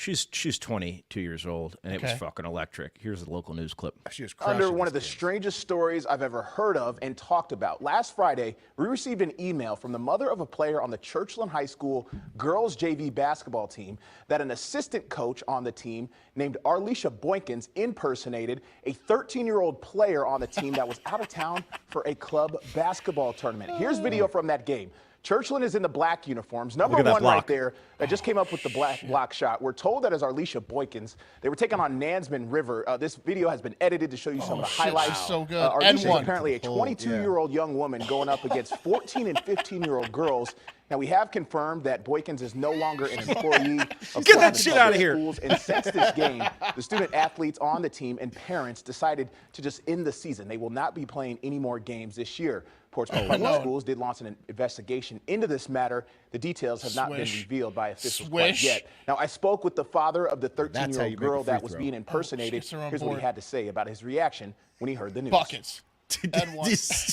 Speaker 2: She's 22 years old, and it was fucking electric. Here's the local news clip.
Speaker 1: She was
Speaker 11: Under one of the strangest stories I've ever heard of and talked about. Last Friday, we received an email from the mother of a player on the Churchland High School girls JV basketball team that an assistant coach on the team named Arlisha Boykins impersonated a 13-year-old player on the team that was out of town for a club basketball tournament. Here's video from that game. Churchland is in the black uniforms. Number 1 right there that just came up with the black block shot. We're told that is Arlisha Boykins. They were taking on Naismond River. This video has been edited to show you some of the highlights.
Speaker 3: So good.
Speaker 11: Arlisha is apparently a 22-year-old young woman going up against 14 and 15-year-old girls. Now, we have confirmed that Boykins is no longer an employee of
Speaker 2: Get that shit out of here.
Speaker 11: schools. And since this game, the student athletes on the team and parents decided to just end the season. They will not be playing any more games this year. Portsmouth Public Schools did launch an investigation into this matter. The details have not been revealed by officials quite yet. Now, I spoke with the father of the 13-year-old girl that was being impersonated. Here's what he had to say about his reaction when he heard the news.
Speaker 3: Buckets.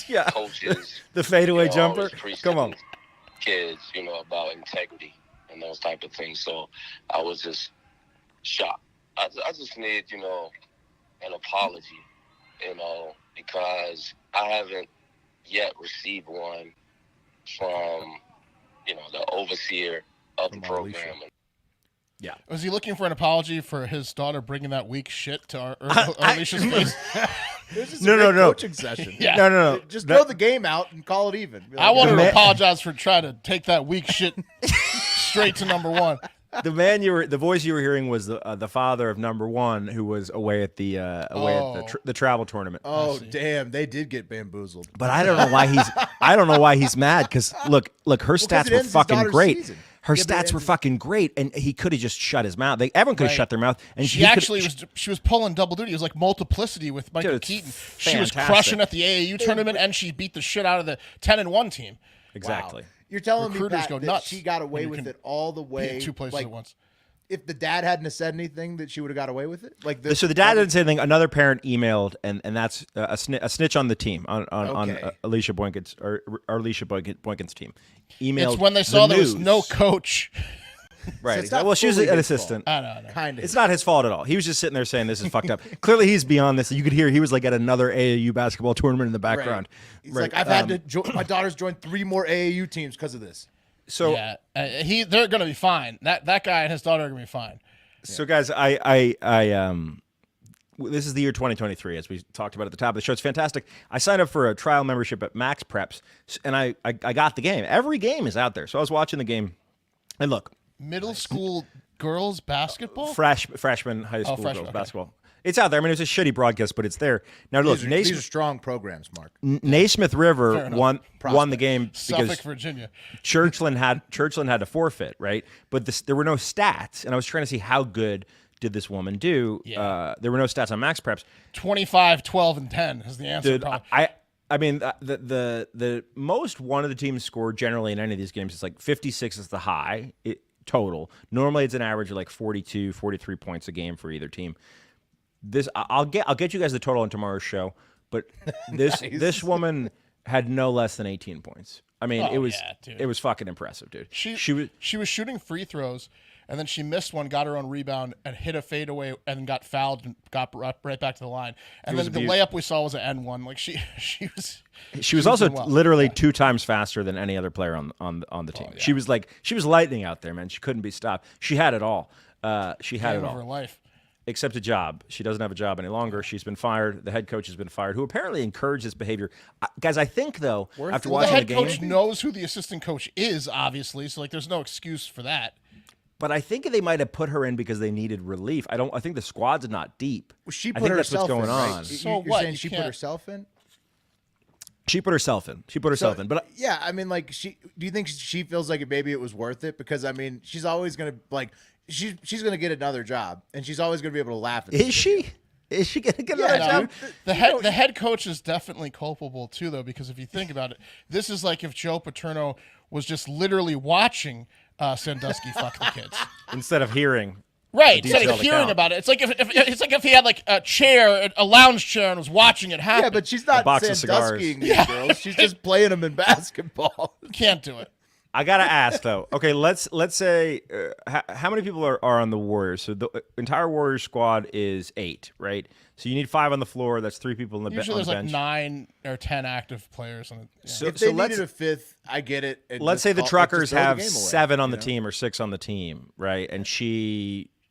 Speaker 2: Yeah.
Speaker 12: Coaches,
Speaker 2: the fadeaway jumper.
Speaker 12: always preach
Speaker 2: Come
Speaker 12: to
Speaker 2: on.
Speaker 12: kids, about integrity and those type of things. So I was just shocked. I just need, an apology, because I haven't yet received one from, the overseer of the program.
Speaker 2: Yeah.
Speaker 3: Was he looking for an apology for his daughter bringing that weak shit to Arlisha's face?
Speaker 1: This is
Speaker 2: No.
Speaker 1: coaching session.
Speaker 3: Yeah.
Speaker 2: No.
Speaker 1: Just throw the game out and call it even. Be like,
Speaker 3: I want to apologize for trying to take that weak shit straight to number 1.
Speaker 2: The voice you were hearing was the father of number 1, who was away at the the travel tournament.
Speaker 1: Oh damn, they did get bamboozled.
Speaker 2: But I don't know why he's mad, because look, her stats were fucking great.
Speaker 1: Season.
Speaker 2: Her stats were fucking great, and he could have just shut his mouth. Everyone could have shut their mouth. And
Speaker 3: she was pulling double duty. It was like multiplicity with Michael Keaton. She was crushing at the AAU tournament, and she beat the shit out of the 10-1 team.
Speaker 2: Exactly.
Speaker 1: Wow. You're telling me,
Speaker 3: Recruiters
Speaker 1: Pat,
Speaker 3: go
Speaker 1: that
Speaker 3: nuts
Speaker 1: she got away
Speaker 3: when you
Speaker 1: with
Speaker 3: can
Speaker 1: it all the way.
Speaker 3: Be in 2 places at once.
Speaker 1: If the dad hadn't have said anything, that she would have got away with it.
Speaker 2: So the dad didn't say anything. Another parent emailed, and that's a snitch on the team on Arlisha Boykins or Arlisha Boykins' team. Emailed.
Speaker 3: It's when they saw there was
Speaker 2: news.
Speaker 3: no coach.
Speaker 2: Right.
Speaker 1: So
Speaker 2: well, she was
Speaker 1: fully
Speaker 2: an
Speaker 1: his
Speaker 2: assistant.
Speaker 3: I know.
Speaker 1: Kind of.
Speaker 2: It's not his fault at all. He was just sitting there saying this is fucked up. Clearly, he's beyond this. You could hear he was like at another AAU basketball tournament in the background.
Speaker 1: Right. He's like, I've had to. My daughter's joined 3 more AAU teams because of this.
Speaker 2: So
Speaker 3: yeah, they're gonna be fine. That guy and his daughter are gonna be fine.
Speaker 2: So guys, this is the year 2023, as we talked about at the top of the show. It's fantastic. I signed up for a trial membership at Max Preps, and I got the game. Every game is out there. So I was watching the game, and look.
Speaker 3: Middle school girls basketball?
Speaker 2: Freshman high school girls basketball. It's out there. I mean, it's a shitty broadcast, but it's there. Now, look,
Speaker 1: these are strong programs, Mark.
Speaker 2: Naismith River won the game
Speaker 3: Suffolk,
Speaker 2: because
Speaker 3: Virginia.
Speaker 2: Churchland had to forfeit, right? But there were no stats, and I was trying to see how good did this woman do.
Speaker 3: Yeah.
Speaker 2: There were no stats on Max Preps.
Speaker 3: 25, 12, and 10 is the answer.
Speaker 2: Dude, I mean, the most one of the teams scored generally in any of these games is like 56 is the high total. Normally it's an average of like 42, 43 points a game for either team. I'll get you guys the total on tomorrow's show, but this woman had no less than 18 points. I mean, it was fucking impressive, dude.
Speaker 3: She was shooting free throws, and then she missed one, got her own rebound, and hit a fadeaway, and got fouled and got right back to the line. And then the layup we saw was an N1. Like she
Speaker 2: was also literally 2 times faster than any other player on the team.
Speaker 3: Yeah.
Speaker 2: She was lightning out there, man. She couldn't be stopped. She had it all. She had it all.
Speaker 3: Her life.
Speaker 2: Except a job. She doesn't have a job any longer. She's been fired. The head coach has been fired, who apparently encouraged this behavior. Guys, I think, though, after watching the game...
Speaker 3: The head coach knows who the assistant coach is, obviously, so like there's no excuse for that.
Speaker 2: But I think they might have put her in because they needed relief. I think the squad's not deep.
Speaker 1: Well, she put
Speaker 2: I think
Speaker 1: herself
Speaker 2: that's what's going
Speaker 1: in,
Speaker 2: on.
Speaker 1: right?
Speaker 3: So
Speaker 1: you're saying she put herself in?
Speaker 2: She put herself in. But
Speaker 1: yeah, I mean, like, do you think she feels like maybe it was worth it? Because I mean, she's always gonna like she's gonna get another job, and she's always gonna be able to laugh at.
Speaker 2: Is she? Is she gonna get another job?
Speaker 3: The head coach is definitely culpable too, though, because if you think about it, this is like if Joe Paterno was just literally watching Sandusky fuck the kids
Speaker 2: instead of hearing.
Speaker 3: Right, instead of hearing about it. It's like if he had like a chair, a lounge chair, and was watching it happen.
Speaker 1: Yeah, but she's not Sanduskying these girls. She's just playing them in basketball.
Speaker 3: Can't do it.
Speaker 2: I gotta ask though. Okay, let's say how many people are on the Warriors? So the entire Warriors squad is 8, right? So you need 5 on the floor. That's 3 people on the bench.
Speaker 3: Usually there's like 9 or 10 active players on it. Yeah.
Speaker 1: So if they needed a 5th, I get it.
Speaker 2: Let's say the Truckers have 7 on the team or 6 on the team, right? And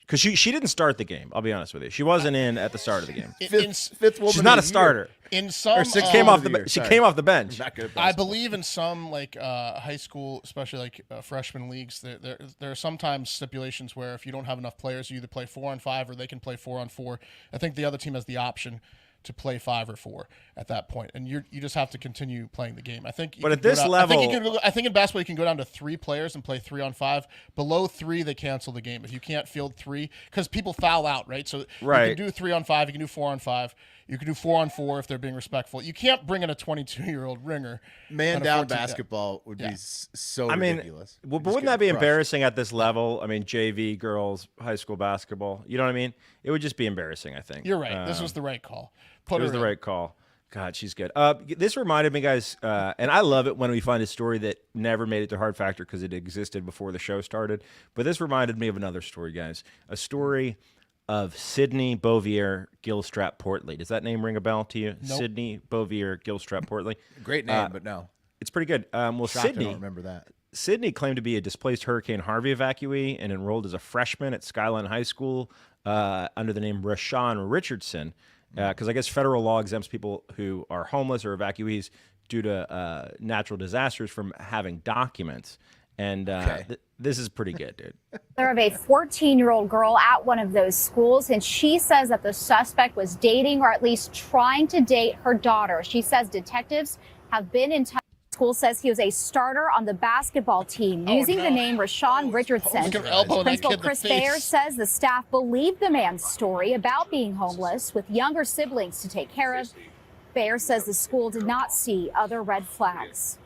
Speaker 2: because she didn't start the game. I'll be honest with you. She wasn't in at the start of the game.
Speaker 1: Fifth woman.
Speaker 2: She's not a starter.
Speaker 3: In some,
Speaker 2: she came off the bench.
Speaker 3: I believe in some like high school, especially like freshman leagues, there are sometimes stipulations where if you don't have enough players, you either play 4-on-5 or they can play 4-on-4. I think the other team has the option to play 5 or 4 at that point, and you just have to continue playing the game. I think.
Speaker 2: But at this level,
Speaker 3: I think in basketball you can go down to 3 players and play 3-on-5. Below 3, they cancel the game if you can't field 3 because people foul out, right? So you can do 3-on-5, you can do 4-on-5, you can do 4-on-4 if they're being respectful. You can't bring in a 22-year-old ringer.
Speaker 1: Man down basketball would be so ridiculous.
Speaker 2: But wouldn't that be embarrassing at this level? I mean, JV girls, high school basketball. You know what I mean? It would just be embarrassing. I think
Speaker 3: you're right. This was the right call.
Speaker 2: It was the right call. God, she's good. This reminded me, guys, and I love it when we find a story that never made it to Hard Factor because it existed before the show started. But this reminded me of another story, guys. A story of Sydney Bovier Gilstrap Portley. Does that name ring a bell to you?
Speaker 3: Nope.
Speaker 2: Sydney Bovier Gilstrap Portley.
Speaker 1: Great name, but no.
Speaker 2: It's pretty good. Well, Sydney,
Speaker 1: I don't remember that.
Speaker 2: Sydney claimed to be a displaced Hurricane Harvey evacuee and enrolled as a freshman at Skyline High School under the name Rashawn Richardson. Because I guess federal law exempts people who are homeless or evacuees due to natural disasters from having documents. And this is pretty good, dude.
Speaker 13: There of a 14-year-old girl at one of those schools, and she says that the suspect was dating or at least trying to date her daughter. She says detectives have been in touch. The school says he was a starter on the basketball team using the name Rashawn Richardson. Principal Chris Bayer says the staff believed the man's story about being homeless with younger siblings to take care of. Bayer says the school did not see other red flags.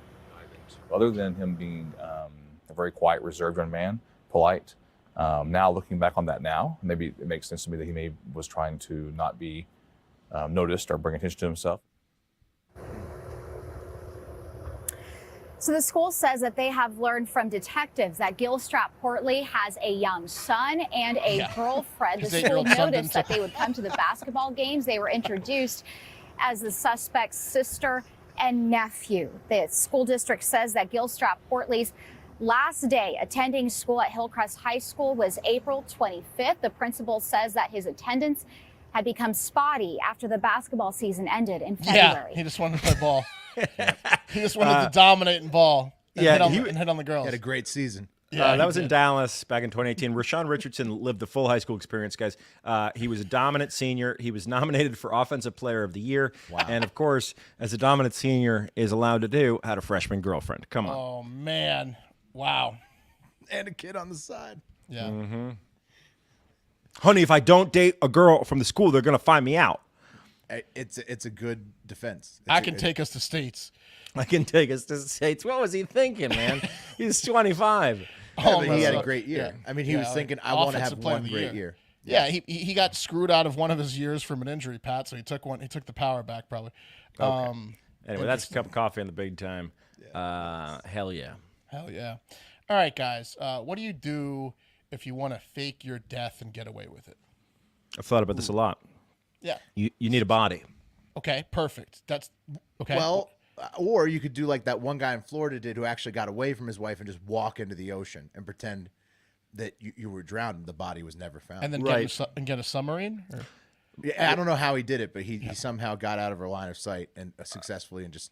Speaker 14: Other than him being a very quiet, reserved young man, polite, now looking back on that now, maybe it makes sense to me that he was trying to not be noticed or bring attention to himself.
Speaker 13: So the school says that they have learned from detectives that Gilstrap Portley has a young son and a girlfriend. The school noticed that they would come to the basketball games. They were introduced as the suspect's sister and nephew. The school district says that Gilstrap Portley's last day attending school at Hillcrest High School was April 25th. The principal says that his attendance had become spotty after the basketball season ended in February.
Speaker 3: Yeah, he just wanted to play ball. He just wanted to dominate and ball and hit on the girls.
Speaker 1: He had a great season.
Speaker 2: Yeah, that was in Dallas back in 2018. Rashawn Richardson lived the full high school experience, guys. He was a dominant senior. He was nominated for Offensive Player of the Year. Wow. And, of course, as a dominant senior is allowed to do, had a freshman girlfriend. Come on.
Speaker 3: Oh, man. Wow.
Speaker 1: And a kid on the side.
Speaker 3: Yeah.
Speaker 2: Mm-hmm. Honey, if I don't date a girl from the school, they're going to find me out.
Speaker 1: It's a good defense.
Speaker 3: I can take us to states.
Speaker 2: I can take us to the States. What was he thinking, man? He's 25.
Speaker 1: Oh, he had a great year. I mean, he was thinking, I want to have one great year.
Speaker 3: Yeah, he got screwed out of one of his years from an injury, Pat. So he took the power back probably.
Speaker 2: Okay. Anyway, that's a cup of coffee in the big time. Hell yeah.
Speaker 3: Hell yeah. All right, guys. What do you do if you want to fake your death and get away with it?
Speaker 2: I've thought about this a lot.
Speaker 3: Yeah.
Speaker 2: You need a body.
Speaker 3: Okay, perfect. That's okay.
Speaker 1: Well, or you could do like that one guy in Florida did, who actually got away from his wife and just walk into the ocean and pretend that you were drowned and the body was never found.
Speaker 3: And then get a submarine? Or?
Speaker 1: Yeah, I don't know how he did it, but he somehow got out of her line of sight and successfully and just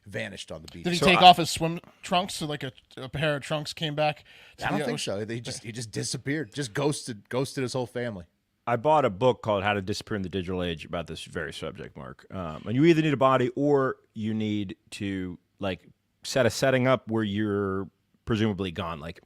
Speaker 1: vanished on the beach.
Speaker 3: Did he take off his swim trunks so like a pair of trunks came back?
Speaker 1: I don't think so. He just disappeared, just ghosted his whole family.
Speaker 2: I bought a book called How to Disappear in the Digital Age about this very subject, Mark. And you either need a body or you need to like set a setting up where you're presumably gone, like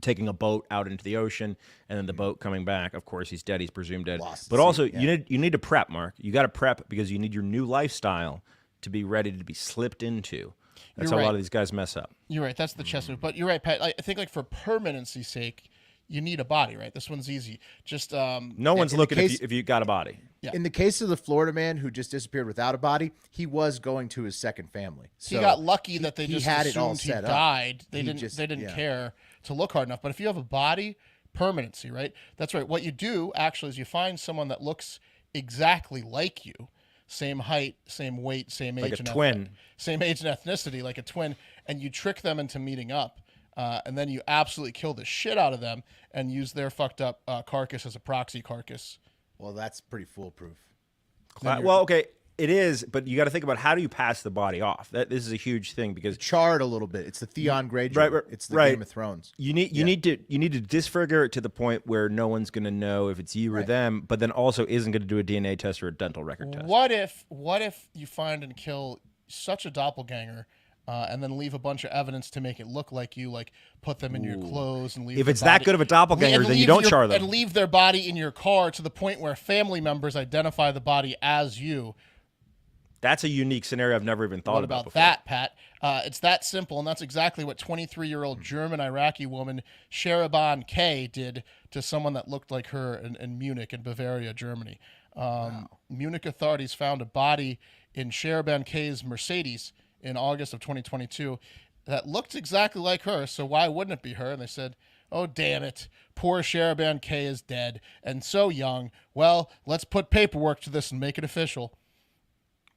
Speaker 2: taking a boat out into the ocean and then the boat coming back. Of course, he's dead. He's presumed dead. But also, you need to prep, Mark. You got to prep because you need your new lifestyle to be ready to be slipped into. That's how a lot of these guys mess up.
Speaker 3: You're right. That's the chess move. But you're right, Pat. I think like for permanency's sake, you need a body, right? This one's easy. Just
Speaker 2: no one's looking if you got a body.
Speaker 3: Yeah.
Speaker 1: In the case of the Florida man who just disappeared without a body, he was going to his second family. So
Speaker 3: he got lucky that they just
Speaker 1: had it all
Speaker 3: assumed he
Speaker 1: set up.
Speaker 3: died. They didn't care to look hard enough. But if you have a body, permanency, right? That's right. What you do actually is you find someone that looks exactly like you, same height, same weight, same age,
Speaker 2: like a twin,
Speaker 3: same age and ethnicity, like a twin, and you trick them into meeting up. And then you absolutely kill the shit out of them and use their fucked up carcass as a proxy carcass.
Speaker 1: Well, that's pretty foolproof.
Speaker 2: Well, okay, it is, but you got to think about how do you pass the body off. This is a huge thing because
Speaker 1: charred a little bit. It's the Theon Greyjoy.
Speaker 2: Right,
Speaker 1: it's the Game of Thrones.
Speaker 2: You need to disfigure it to the point where no one's going to know if it's you or them, but then also isn't going to do a DNA test or a dental record test.
Speaker 3: What if you find and kill such a doppelganger? And then leave a bunch of evidence to make it look like you, like put them in your clothes and leave.
Speaker 2: If it's that good of a doppelganger, then you don't char them.
Speaker 3: And leave their body in your car to the point where family members identify the body as you.
Speaker 2: That's a unique scenario I've never even thought about before.
Speaker 3: That, Pat? It's that simple, and that's exactly what 23-year-old German Iraqi woman Shehrbaz K did to someone that looked like her in Munich, in Bavaria, Germany. Munich authorities found a body in Shehrbaz K's Mercedes in August of 2022 that looked exactly like her, so why wouldn't it be her? And they said, oh, damn it, poor Shehrbaz K is dead and so young. Well, let's put paperwork to this and make it official.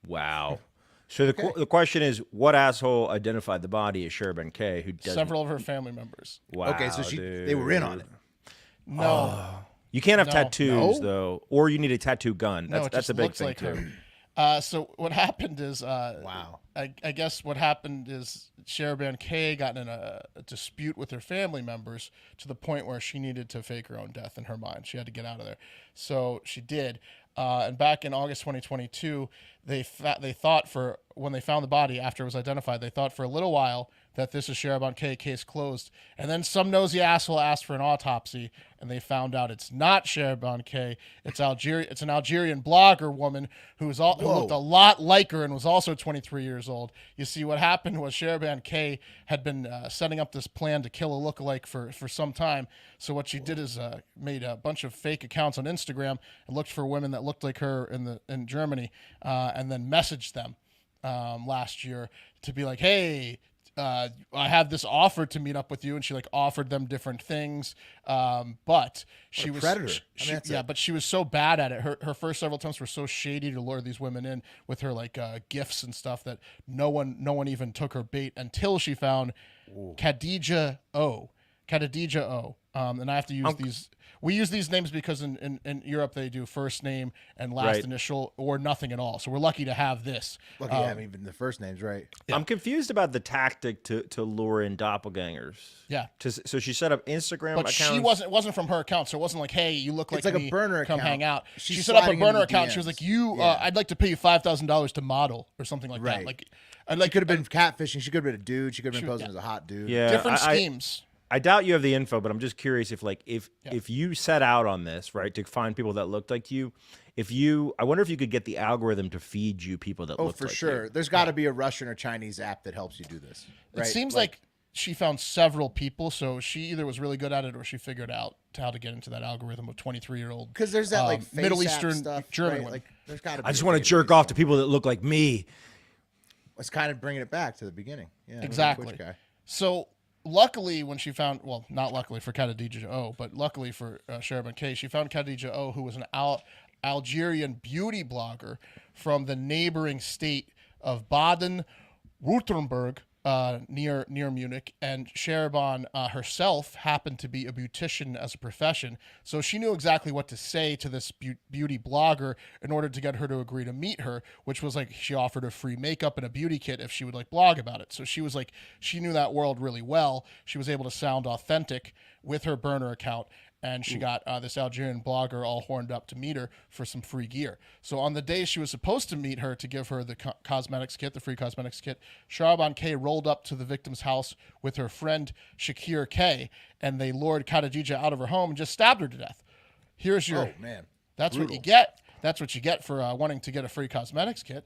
Speaker 2: Wow. So the question is, what asshole identified the body as Shehrbaz K who doesn't?
Speaker 3: Several of her family members.
Speaker 2: Wow,
Speaker 1: okay, so they were in on it.
Speaker 3: No.
Speaker 2: You can't have tattoos, though, or you need a tattoo gun. That's a big thing,
Speaker 3: like
Speaker 2: too.
Speaker 3: So what happened is,
Speaker 1: wow.
Speaker 3: I guess what happened is Shehrbaz K got in a dispute with her family members to the point where she needed to fake her own death in her mind. She had to get out of there. So she did. And back in August 2022, they thought when they found the body after it was identified, they thought for a little while that this is Shehrbaz K, case closed. And then some nosy asshole asked for an autopsy, and they found out it's not Shehrbaz K. It's an Algerian blogger woman who looked a lot like her and was also 23 years old. You see, what happened was Shehrbaz K had been setting up this plan to kill a lookalike for some time. So what she did is made a bunch of fake accounts on Instagram and looked for women that looked like her in Germany, and then messaged them last year to be like, hey, I have this offer to meet up with you, and she like offered them different things, but she was
Speaker 1: predator.
Speaker 3: But she was so bad at it. Her first several attempts were so shady to lure these women in with her like gifts and stuff that no one even took her bait until she found Khadija O. And I have to use these. We use these names because in Europe they do first name and last initial or nothing at all. So we're lucky to have this.
Speaker 1: Lucky to have even the first names right.
Speaker 2: Yeah. I'm confused about the tactic to lure in doppelgangers.
Speaker 3: Yeah.
Speaker 2: So she set up Instagram accounts.
Speaker 3: It wasn't from her account. So it wasn't like, hey, you look like
Speaker 1: me,
Speaker 3: a
Speaker 1: burner
Speaker 3: come
Speaker 1: account.
Speaker 3: hang out.
Speaker 1: She's
Speaker 3: she set up a
Speaker 1: sliding
Speaker 3: burner
Speaker 1: into the
Speaker 3: account. She was
Speaker 1: DMs.
Speaker 3: like, I'd like to pay you $5,000 to model or something like that. Like,
Speaker 1: she could have been catfishing. She could have been a dude. She could have been posing as a hot dude.
Speaker 2: Yeah,
Speaker 3: different schemes.
Speaker 2: I doubt you have the info, but I'm just curious if you set out on this, right, to find people that looked like you, I wonder if you could get the algorithm to feed you people that look like you.
Speaker 1: Oh, for sure. There's got to be a Russian or Chinese app that helps you do this. Right?
Speaker 3: It seems like she found several people, so she either was really good at it or she figured out how to get into that algorithm of 23-year-old.
Speaker 1: Because there's that like
Speaker 3: Middle
Speaker 1: face app
Speaker 3: Eastern
Speaker 1: stuff,
Speaker 3: German
Speaker 1: right?
Speaker 3: women.
Speaker 1: Like there's got to be.
Speaker 2: I just want to jerk off to people that look like me.
Speaker 1: It's kind of bringing it back to the beginning. Yeah,
Speaker 3: exactly.
Speaker 1: Guy.
Speaker 3: So luckily, when she found, well, not luckily for Khadija O, but luckily for Sheriban K, she found Khadija O, who was an Algerian beauty blogger from the neighboring state of Baden-Württemberg, near Munich, and Sheriban herself happened to be a beautician as a profession, so she knew exactly what to say to this beauty blogger in order to get her to agree to meet her, which was like she offered her free makeup and a beauty kit if she would like blog about it. So she was like, she knew that world really well. She was able to sound authentic with her burner account, and she got this Algerian blogger all horned up to meet her for some free gear. So on the day she was supposed to meet her to give her the cosmetics kit, the free cosmetics kit, Sharaban K rolled up to the victim's house with her friend Shakir K, and they lured Khadija out of her home and just stabbed her to death. Here's your...
Speaker 1: Oh, man.
Speaker 3: That's
Speaker 1: brutal.
Speaker 3: what you get. That's what you get for wanting to get a free cosmetics kit.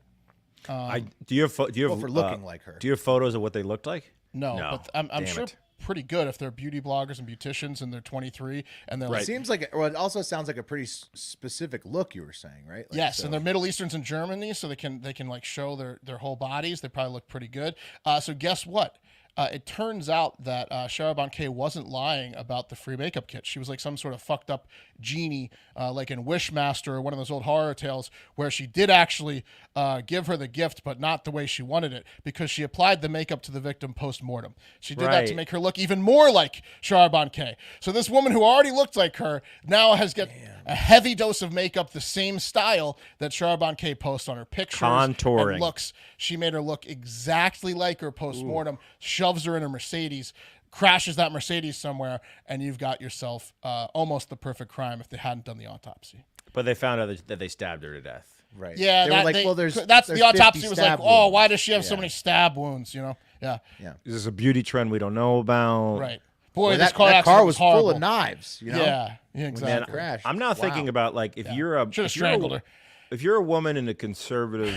Speaker 2: Do you have for
Speaker 1: looking like her?
Speaker 2: Do you have photos of what they looked like?
Speaker 3: No. But I'm sure... pretty good if they're beauty bloggers and beauticians and they're 23 and they're
Speaker 1: It seems like it also sounds like a pretty specific look you were saying, right? Like,
Speaker 3: yes, and they're Middle Easterns in Germany, so they can like show their whole bodies. They probably look pretty good. So guess what? It turns out that Sharaban K wasn't lying about the free makeup kit. She was like some sort of fucked up genie, like in Wishmaster or one of those old horror tales, where she did actually give her the gift, but not the way she wanted it, because she applied the makeup to the victim post-mortem. She did that to make her look even more like Sharaban K. So this woman who already looked like her now has got a heavy dose of makeup, the same style that Sharaban K posts on her pictures.
Speaker 2: Contouring.
Speaker 3: And looks. She made her look exactly like her post-mortem, shoves her in a Mercedes, crashes that Mercedes somewhere, and you've got yourself almost the perfect crime if they hadn't done the autopsy.
Speaker 2: But they found out that they stabbed her to death.
Speaker 1: Right.
Speaker 3: Yeah,
Speaker 1: they were like, well, there's
Speaker 3: the autopsy was like,
Speaker 1: wounds.
Speaker 3: why does she have so many stab wounds? You know? Yeah.
Speaker 1: Yeah.
Speaker 2: Is this a beauty trend we don't know about?
Speaker 3: Right. Boy,
Speaker 1: Well,
Speaker 3: this
Speaker 1: that car was
Speaker 3: horrible.
Speaker 1: full of knives. You know?
Speaker 3: Yeah. Exactly.
Speaker 2: Man,
Speaker 1: Crash.
Speaker 2: I'm now thinking about like if you're a
Speaker 3: should have strangled her.
Speaker 2: If you're a woman in a conservative